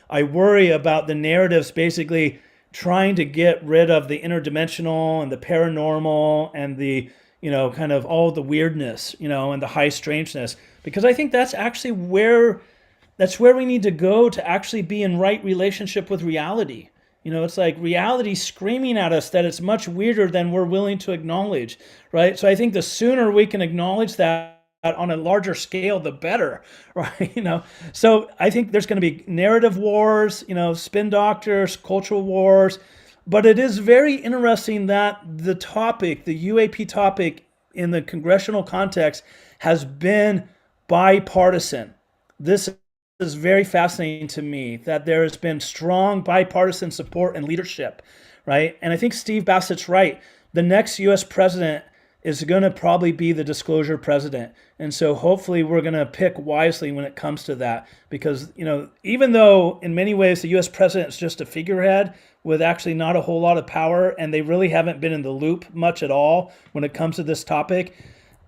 I worry about the narratives basically trying to get rid of the interdimensional and the paranormal and the, you know, kind of all the weirdness, you know, and the high strangeness, because I think that's actually where we need to go to actually be in right relationship with reality. You know, it's like reality screaming at us that it's much weirder than we're willing to acknowledge, right? So I think the sooner we can acknowledge that on a larger scale, the better, right? You know, so I think there's going to be narrative wars, you know, spin doctors, cultural wars, but it is very interesting that the topic, the UAP topic in the congressional context has been bipartisan. This is very fascinating to me, that there has been strong bipartisan support and leadership, right? And I think Steve Bassett's right. The next US president is going to probably be the disclosure president. And so hopefully we're going to pick wisely when it comes to that, because, you know, even though in many ways the US president is just a figurehead with actually not a whole lot of power, and they really haven't been in the loop much at all when it comes to this topic,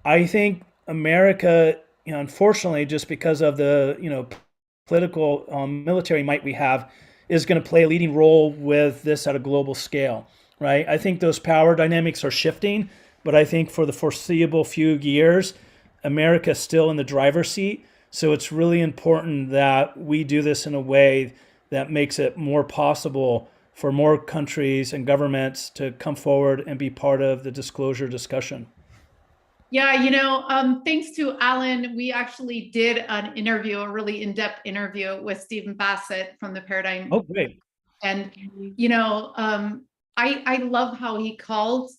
I think America, you know, unfortunately, just because of the, you know, political military might we have, is going to play a leading role with this at a global scale, right? I think those power dynamics are shifting, but I think for the foreseeable few years, America's still in the driver's seat. So it's really important that we do this in a way that makes it more possible for more countries and governments to come forward and be part of the disclosure discussion. Yeah, you know, thanks to Alan, we actually did an interview, a really in-depth interview with Stephen Bassett from the Paradigm. Oh, great. And, you know, I love how he called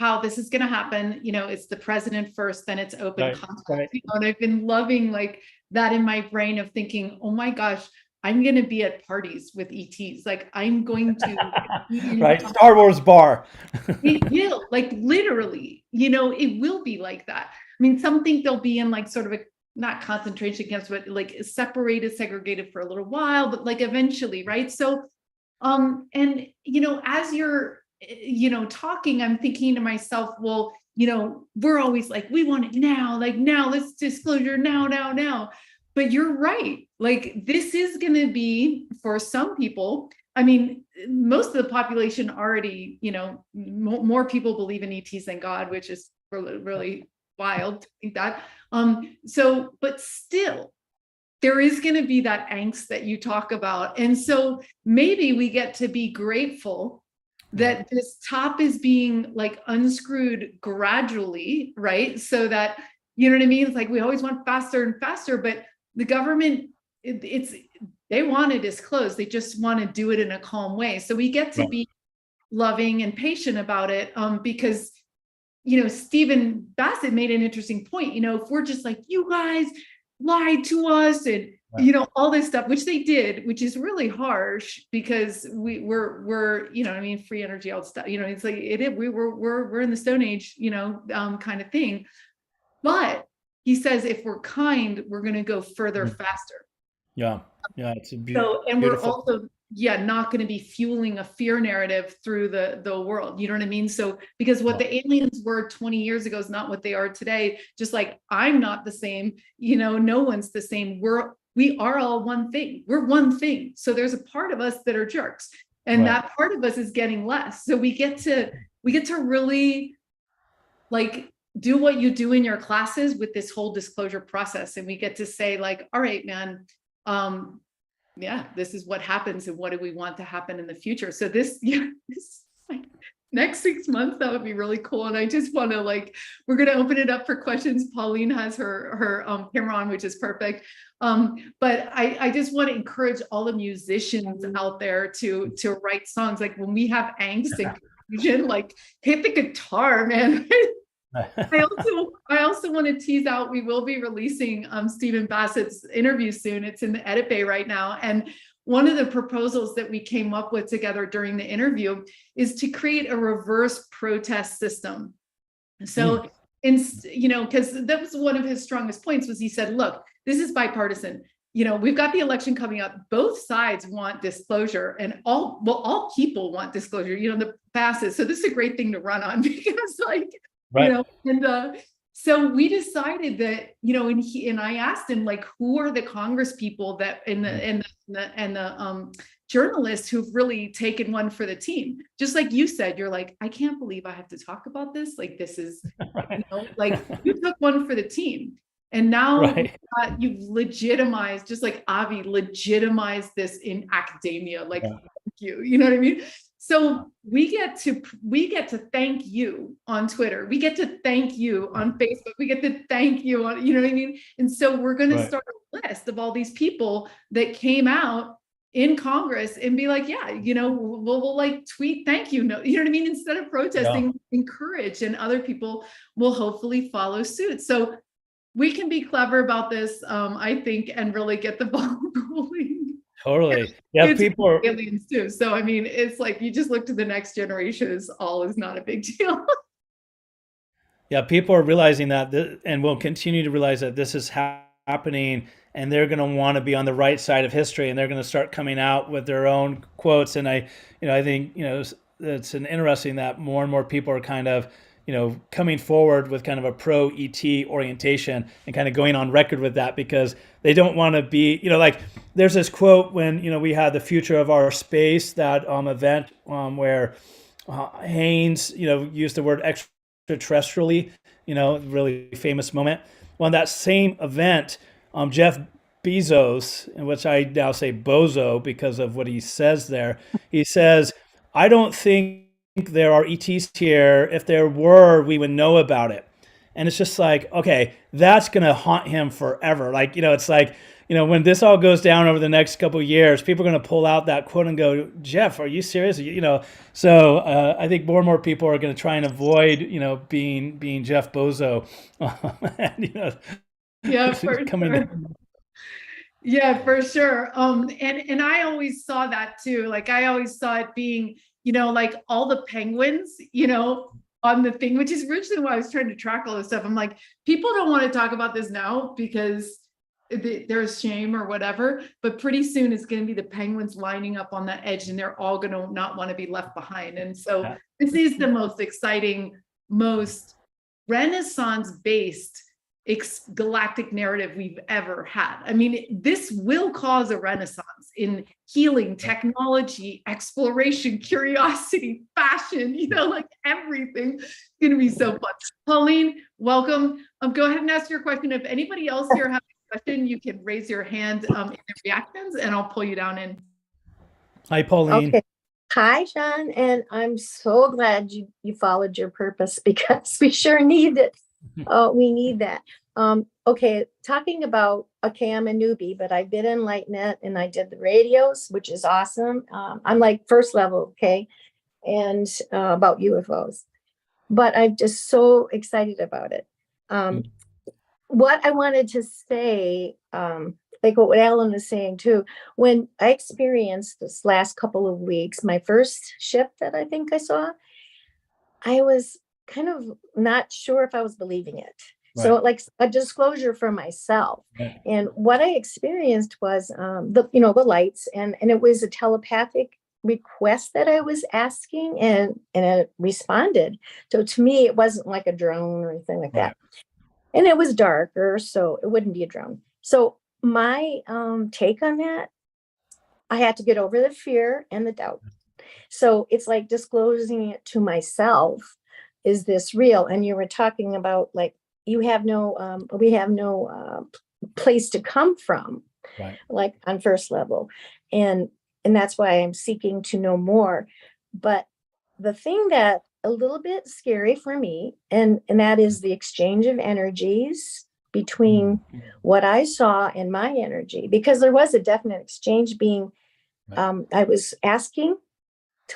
how this is going to happen. You know, it's the president first, then it's open contact. Right. You know, and I've been loving like that in my brain of thinking, oh my gosh, I'm going to be at parties with ETs. Like I'm going to right. Star Wars bar. It will, like literally, you know, it will be like that. I mean, some think they'll be in like sort of a, not concentration camps, but like separated, segregated for a little while, but like eventually, right? So, and you know, as you're, you know, talking, I'm thinking to myself, well, you know, we're always like, we want it now, like now, let's disclosure now. But you're right. Like this is going to be for some people. I mean, most of the population already, you know, more people believe in ETs than God, which is really, really wild to think that. So, but still, there is going to be that angst that you talk about. And so maybe we get to be grateful that this top is being like unscrewed gradually, right? So that, you know what I mean? It's like we always want faster and faster, but the government, they want to disclose. They just want to do it in a calm way. So we get to be loving and patient about it, because, you know, Stephen Bassett made an interesting point. You know, if we're just like, you guys lied to us and, you know, all this stuff, which they did, which is really harsh because we're, you know, I mean, free energy, all stuff, you know, it's like, we're in the Stone Age, you know, kind of thing. But he says, if we're kind, we're going to go further, faster. Yeah. It's a beautiful. So, and we're also, not going to be fueling a fear narrative through the world. You know what I mean? So, because what the aliens were 20 years ago is not what they are today. Just like I'm not the same, you know, no one's the same. We are all one thing. We're one thing. So there's a part of us that are jerks, and that part of us is getting less. So we get to really like do what you do in your classes with this whole disclosure process. And we get to say like, all right, man, this is what happens and what do we want to happen in the future. So this next 6 months, that would be really cool. And I just want to we're going to open it up for questions. Pauline has her camera on, which is perfect. But I just want to encourage all the musicians out there to write songs. Like when we have angst and confusion, like hit the guitar, man. I also want to tease out, we will be releasing Stephen Bassett's interview soon. It's in the edit bay right now. And one of the proposals that we came up with together during the interview is to create a reverse protest system. So, because that was one of his strongest points, was he said, look, this is bipartisan. We've got the election coming up. Both sides want disclosure, and all people want disclosure, the Bassett. So this is a great thing to run on because Right. So we decided that, and I asked him, who are the Congress people that and the journalists who've really taken one for the team? Just like you said, you're like, I can't believe I have to talk about this. This is, you took one for the team. And now you've legitimized, just like Avi legitimized this in academia. Thank you. You know what I mean? So we get to thank you on Twitter. We get to thank you on Facebook. We get to thank you on, you know what I mean? And so we're going to start a list of all these people that came out in Congress and be like, we'll tweet thank you. No, you know what I mean? Instead of protesting, encourage, and other people will hopefully follow suit. So we can be clever about this, I think, and really get the ball rolling. Totally. Yeah, people are aliens too. So I mean, it's like you just look to the next generation is not a big deal. Yeah, people are realizing that, and will continue to realize that this is happening, and they're going to want to be on the right side of history, and they're going to start coming out with their own quotes. And I think it's an interesting that more and more people are kind of coming forward with kind of a pro ET orientation and kind of going on record with that, because they don't want to be, there's this quote when, we had the Future of Our Space, that event where Haynes, used the word extraterrestrially, really famous moment. Well, in that same event, Jeff Bezos, in which I now say Bozo because of what he says there, he says, I don't think there are ETs here. If there were, we would know about it. And it's just like, okay, that's going to haunt him forever. It's like, when this all goes down over the next couple of years, people are going to pull out that quote and go, Jeff, are you serious? So I think more and more people are going to try and avoid, being Jeff Bozo. And, yeah, for sure. Yeah, for sure. And I always saw that too. I always saw it being, all the penguins, on the thing, which is originally why I was trying to track all this stuff. I'm like, people don't want to talk about this now because there's shame or whatever, but pretty soon it's going to be the penguins lining up on that edge, and they're all going to not want to be left behind. And so this is the most exciting, most Renaissance-based galactic narrative we've ever had. I mean, this will cause a renaissance in healing, technology, exploration, curiosity, fashion, everything. It's going to be so fun. Pauline, welcome. Go ahead and ask your question. If anybody else here has a question, you can raise your hand in the reactions, and I'll pull you down in. Hi, Pauline. Okay. Hi, Sean. And I'm so glad you followed your purpose, because we sure need it. We need that. Okay, talking about, I'm a newbie, but I've been in LightNet and I did the radios, which is awesome. I'm first level, okay, and about UFOs, but I'm just so excited about it. What I wanted to say, what Alan was saying too, when I experienced this last couple of weeks, my first ship that I think I saw, I was kind of not sure if I was believing it. Right. So a disclosure for myself. Right. And what I experienced was the lights, and it was a telepathic request that I was asking, and it responded. So to me, it wasn't like a drone or anything like that. And it was darker, so it wouldn't be a drone. So my take on that, I had to get over the fear and the doubt. So it's like disclosing it to myself. Is this real? And you were talking about we have no place to come from, right, on first level. And that's why I'm seeking to know more. But the thing that a little bit scary for me, and that is the exchange of energies between what I saw and my energy, because there was a definite exchange being, I was asking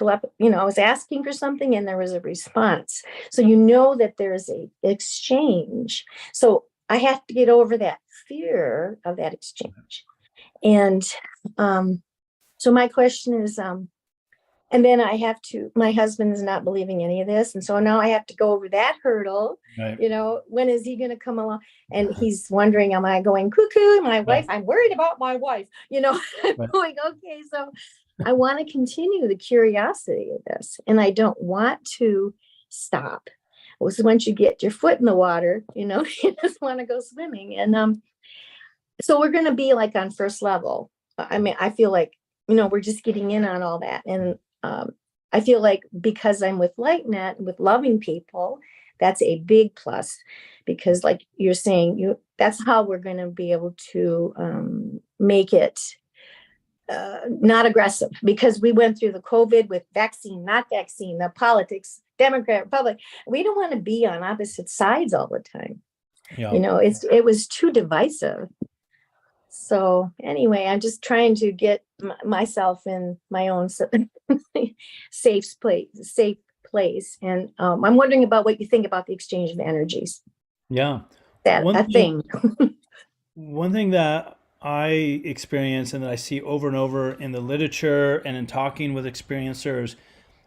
I was asking for something and there was a response. So you know that there's a exchange. So I have to get over that fear of that exchange. And so my question is, and then my husband is not believing any of this. And so now I have to go over that hurdle. Right. When is he going to come along? And he's wondering, am I going cuckoo? My wife, I'm worried about my wife, I'm going, okay, so I want to continue the curiosity of this, and I don't want to stop. So once you get your foot in the water, you just want to go swimming. And so we're going to be like on first level. I mean, I feel like, we're just getting in on all that. And I feel like because I'm with LightNet, with loving people, that's a big plus, because like you're saying, that's how we're going to be able to make it not aggressive, because we went through the COVID with vaccine, not vaccine, the politics, Democrat, Republic. We don't want to be on opposite sides all the time. Yeah. It was too divisive. So anyway, I'm just trying to get myself in my own safe place. And I'm wondering about what you think about the exchange of energies. Yeah. That thing. One thing that I experience and that I see over and over in the literature and in talking with experiencers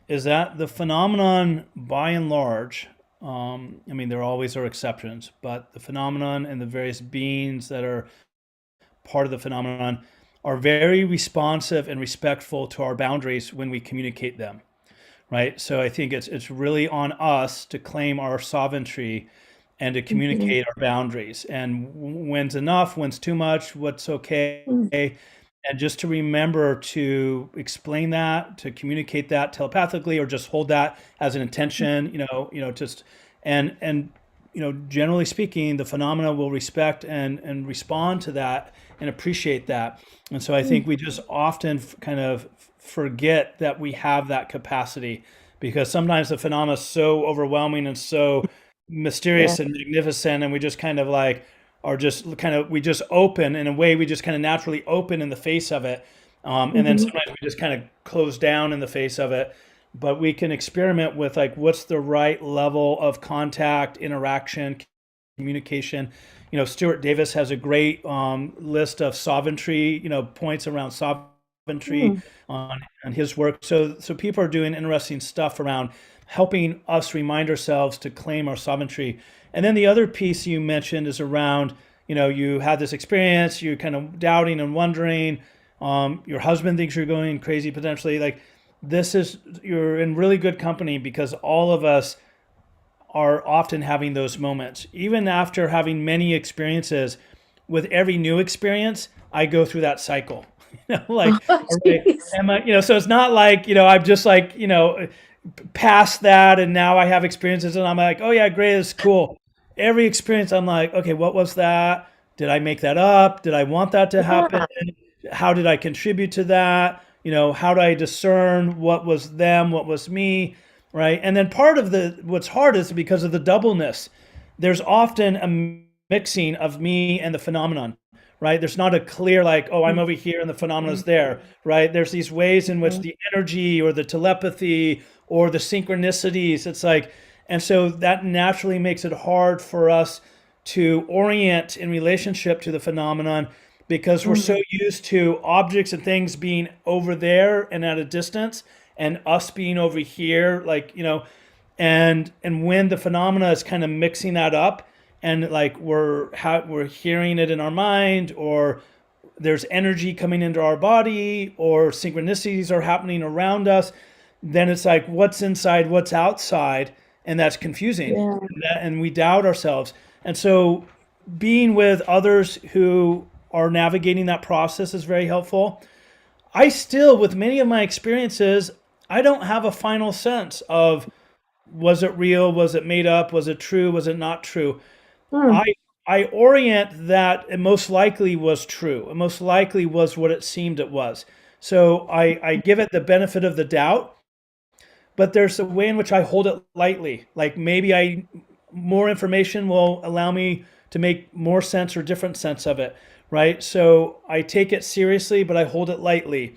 is that the phenomenon, by and large, I mean, there always are exceptions, but the phenomenon and the various beings that are part of the phenomenon are very responsive and respectful to our boundaries when we communicate them, right? So I think it's really on us to claim our sovereignty and to communicate our boundaries, and when's enough, when's too much, what's okay, and just to remember to explain that, to communicate that telepathically, or just hold that as an intention, just and generally speaking, the phenomena will respect and respond to that and appreciate that. And so I think we just often kind of forget that we have that capacity, because sometimes the phenomena is so overwhelming and so mysterious and magnificent, and we just kind of like we just open in a way, we just kind of naturally open in the face of it, and then sometimes we just kind of close down in the face of it. But we can experiment with like, what's the right level of contact, interaction, communication. Stuart Davis has a great list of sovereignty, points around sovereignty on his work. So people are doing interesting stuff around helping us remind ourselves to claim our sovereignty. And then the other piece you mentioned is around, you had this experience, you're kind of doubting and wondering, your husband thinks you're going crazy potentially. Like, you're in really good company, because all of us are often having those moments. Even after having many experiences, with every new experience, I go through that cycle. Like, so it's not like, I'm just like, past that, and now I have experiences and I'm like, oh yeah, great, it's cool. Every experience I'm like, okay, what was that? Did I make that up? Did I want that to happen? How did I contribute to that? How do I discern what was them, what was me, right? And then part of what's hard is because of the doubleness. There's often a mixing of me and the phenomenon, right? There's not a clear like, oh, I'm over here and the phenomenon's there, right? There's these ways in which the energy or the telepathy or the synchronicities, it's like, and so that naturally makes it hard for us to orient in relationship to the phenomenon, because we're so used to objects and things being over there and at a distance, and us being over here, like, and when the phenomena is kind of mixing that up, and like we're hearing it in our mind, or there's energy coming into our body, or synchronicities are happening around us, then it's like, what's inside, what's outside, and that's confusing. And we doubt ourselves. And so being with others who are navigating that process is very helpful. I still, with many of my experiences, I don't have a final sense of, was it real? Was it made up? Was it true? Was it not true? I orient that it most likely was true. It most likely was what it seemed it was. So I give it the benefit of the doubt, but there's a way in which I hold it lightly. Like maybe more information will allow me to make more sense or different sense of it, right? So I take it seriously, but I hold it lightly.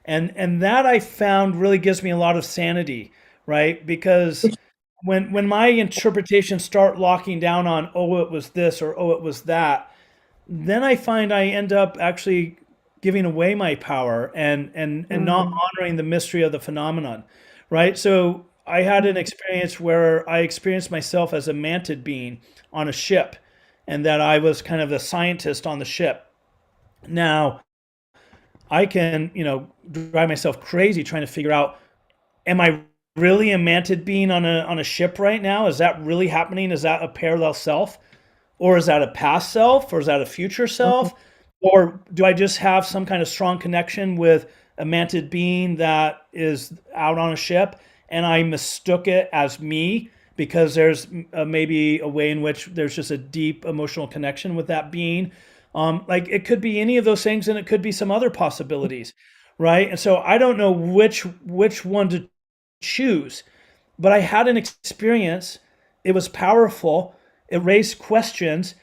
And that I found really gives me a lot of sanity, right? Because when my interpretations start locking down on, oh, it was this or oh, it was that, then I find I end up actually giving away my power and not honoring the mystery of the phenomenon, right? So I had an experience where I experienced myself as a mantid being on a ship, and that I was kind of the scientist on the ship. Now, I can, drive myself crazy trying to figure out, am I really a mantid being on a ship right now? Is that really happening? Is that a parallel self? Or is that a past self? Or is that a future self? Or do I just have some kind of strong connection with a mantid being that is out on a ship and I mistook it as me because there's maybe a way in which there's just a deep emotional connection with that being? Like it could be any of those things, and it could be some other possibilities, right? And so I don't know which one to choose, but I had an experience. It was powerful. It raised questions,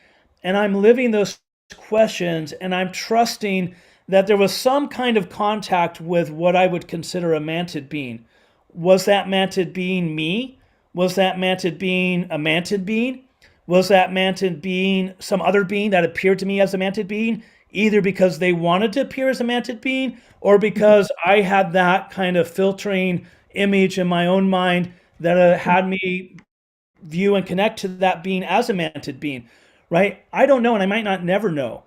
and I'm living those questions, and I'm trusting that there was some kind of contact with what I would consider a mantid being. Was that mantid being me? Was that mantid being a mantid being? Was that mantid being some other being that appeared to me as a mantid being, either because they wanted to appear as a mantid being or because I had that kind of filtering image in my own mind that had me view and connect to that being as a mantid being, right? I don't know, and I might not never know,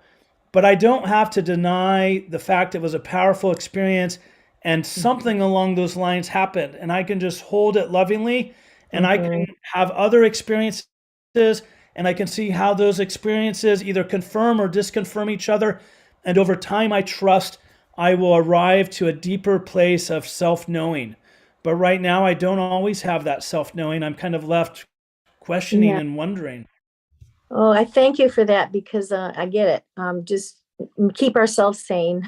but I don't have to deny the fact it was a powerful experience and something along those lines happened, and I can just hold it lovingly, and I can have other experiences, and I can see how those experiences either confirm or disconfirm each other, and over time I trust I will arrive to a deeper place of self-knowing. But right now I don't always have that self-knowing. I'm kind of left questioning Yeah. and wondering. Oh, I thank you for that because I get it. Just keep ourselves sane,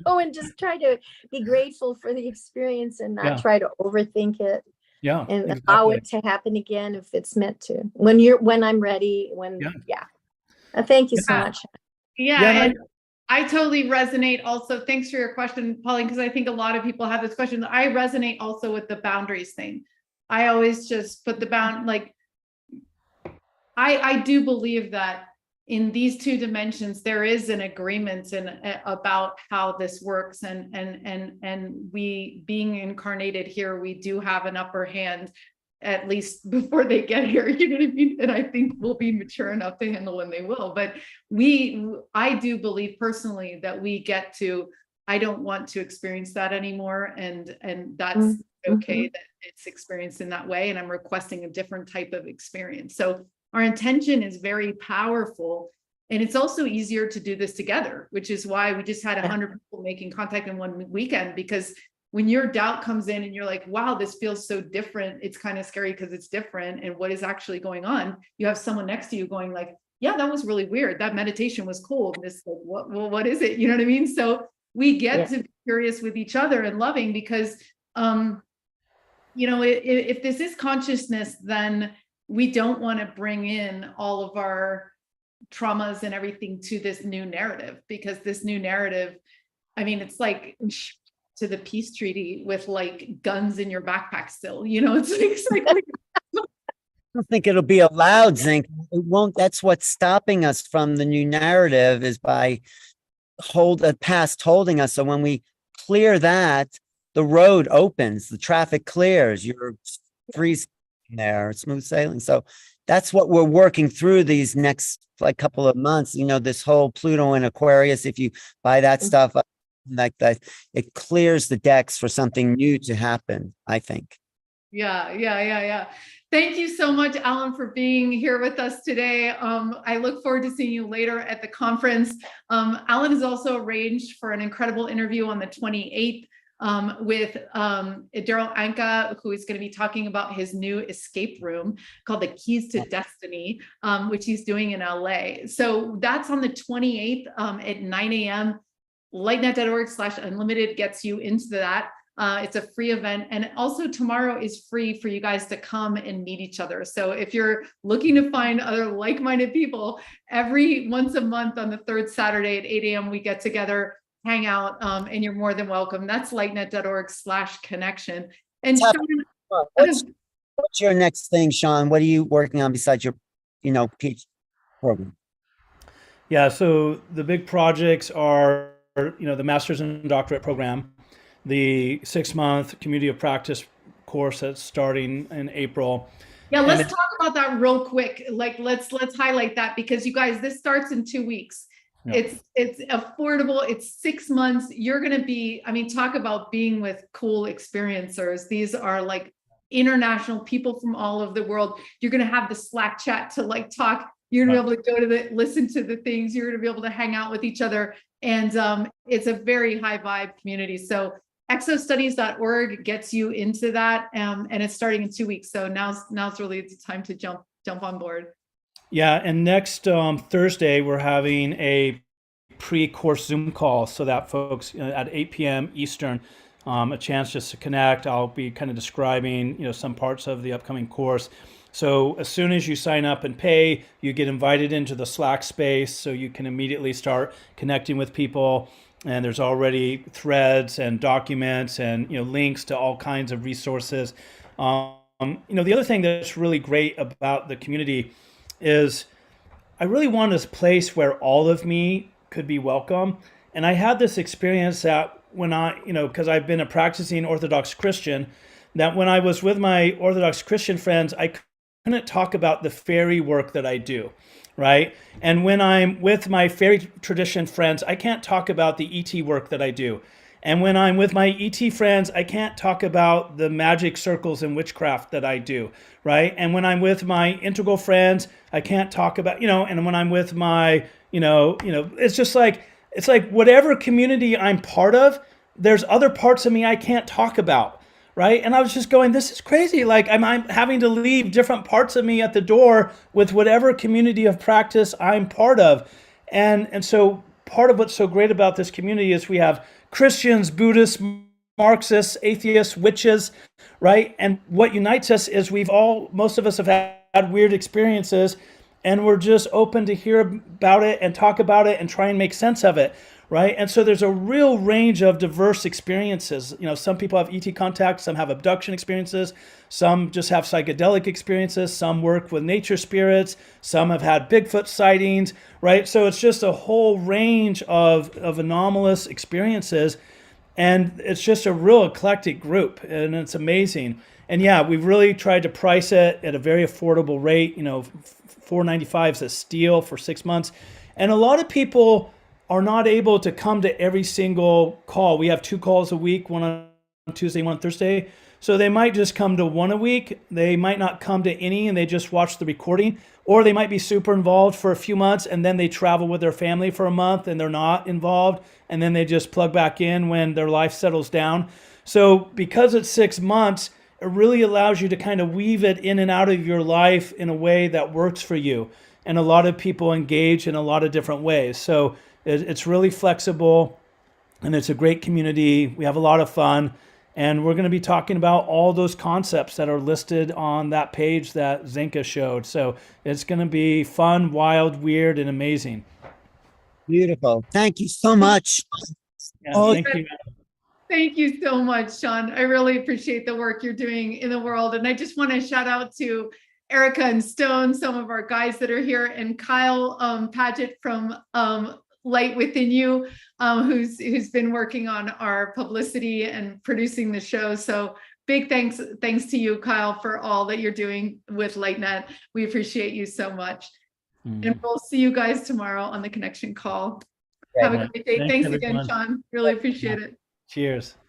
and just try to be grateful for the experience and not Yeah. try to overthink it Yeah, and allow exactly. it to happen again if it's meant to. When I'm ready, Yeah. Thank you so Yeah. much. Yeah, Yeah, and I totally resonate also. Thanks for your question, Pauline, because I think a lot of people have this question. I resonate also with the boundaries thing. I always just put the I do believe that in these two dimensions, there is an agreement about how this works. And we being incarnated here, we do have an upper hand, at least before they get here, you know what I mean? And I think we'll be mature enough to handle when they will. But I do believe personally that we get to, I don't want to experience that anymore. And that's okay that it's experienced in that way. And I'm requesting a different type of experience. So our intention is very powerful. And it's also easier to do this together, which is why we just had 100 people making contact in one weekend, because when your doubt comes in and you're like, wow, this feels so different, it's kind of scary because it's different. And what is actually going on? You have someone next to you going like, yeah, that was really weird. That meditation was cool. And this, like, what is it? You know what I mean? So we get to be curious with each other and loving because, if this is consciousness, then we don't want to bring in all of our traumas and everything to this new narrative, because this new narrative, I mean, it's like to the peace treaty with like guns in your backpack still, it's like I don't think it'll be allowed, Zink. It won't. That's what's stopping us from the new narrative, is by past holding us. So when we clear that, the road opens, the traffic clears, you're free there, smooth sailing. So that's what we're working through these next couple of months. This whole Pluto and Aquarius, if you buy that stuff like that, it clears the decks for something new to happen, I think. Yeah. Thank you so much, Alan, for being here with us today. I look forward to seeing you later at the conference. Alan has also arranged for an incredible interview on the 28th with Daryl Anka, who is going to be talking about his new escape room called the Keys to Destiny, which he's doing in LA. So that's on the 28th at 9 a.m. Lightnet.org/unlimited gets you into that. It's a free event. And also tomorrow is free for you guys to come and meet each other. So if you're looking to find other like-minded people, every once a month on the third Saturday at 8 a.m. we get together, hang out, and you're more than welcome. That's lightnet.org/connection. And Tap- Sean, What's your next thing, Sean? What are you working on besides your, PhD program? Yeah, so the big projects are, the master's and doctorate program, the 6-month community of practice course that's starting in April. yeah, let's talk about that real quick. Like, let's highlight that, because you guys, this starts in 2 weeks. Yeah. It's affordable. It's 6 months. You're going to be, I mean, talk about being with cool experiencers. These are like international people from all over the world. You're going to have the Slack chat to like talk. You're going to be able to go to listen to the things. You're going to be able to hang out with each other. And it's a very high vibe community. So exostudies.org gets you into that. And it's starting in 2 weeks. So now's really the time to jump on board. Yeah, and next Thursday we're having a pre-course Zoom call so that folks at 8 p.m. Eastern, a chance just to connect. I'll be kind of describing some parts of the upcoming course. So as soon as you sign up and pay, you get invited into the Slack space, so you can immediately start connecting with people. And there's already threads and documents and links to all kinds of resources. The other thing that's really great about the community is I really want this place where all of me could be welcome. And I had this experience that when because I've been a practicing Orthodox Christian, that when I was with my Orthodox Christian friends, I couldn't talk about the fairy work that I do, right? And when I'm with my fairy tradition friends, I can't talk about the ET work that I do. And when I'm with my ET friends, I can't talk about the magic circles and witchcraft that I do, right? And when I'm with my integral friends, I can't talk about, and when I'm with my, it's just like, it's like whatever community I'm part of, there's other parts of me I can't talk about, right? And I was just going, this is crazy. Like I'm having to leave different parts of me at the door with whatever community of practice I'm part of. And so part of what's so great about this community is we have Christians, Buddhists, Marxists, atheists, witches, right? And what unites us is most of us have had weird experiences, and we're just open to hear about it and talk about it and try and make sense of it, right? And so there's a real range of diverse experiences. Some people have ET contact, some have abduction experiences, some just have psychedelic experiences, some work with nature spirits, some have had Bigfoot sightings, right? So it's just a whole range of anomalous experiences. And it's just a real eclectic group, and it's amazing. And yeah, we've really tried to price it at a very affordable rate. $4.95 is a steal for 6 months. And a lot of people are not able to come to every single call. We have 2 calls a week, one on Tuesday, one on Thursday. So they might just come to one a week. They might not come to any and they just watch the recording, or they might be super involved for a few months and then they travel with their family for a month and they're not involved, and then they just plug back in when their life settles down. So because it's 6 months, it really allows you to kind of weave it in and out of your life in a way that works for you. And a lot of people engage in a lot of different ways. So it's really flexible, and it's a great community. We have a lot of fun, and we're going to be talking about all those concepts that are listed on that page that Zinka showed. So it's going to be fun, wild, weird, and amazing. Beautiful. Thank you so much. Yeah, Oh, thank you. Thank you so much, Sean. I really appreciate the work you're doing in the world. And I just want to shout out to Erica and Stone, some of our guys that are here, and Kyle Paget from Light Within You, who's been working on our publicity and producing the show. So big thanks to you, Kyle, for all that you're doing with LightNet. We appreciate you so much. And we'll see you guys tomorrow on the connection call. Have a great day. Thanks again, everyone. Sean. Really appreciate it. Cheers.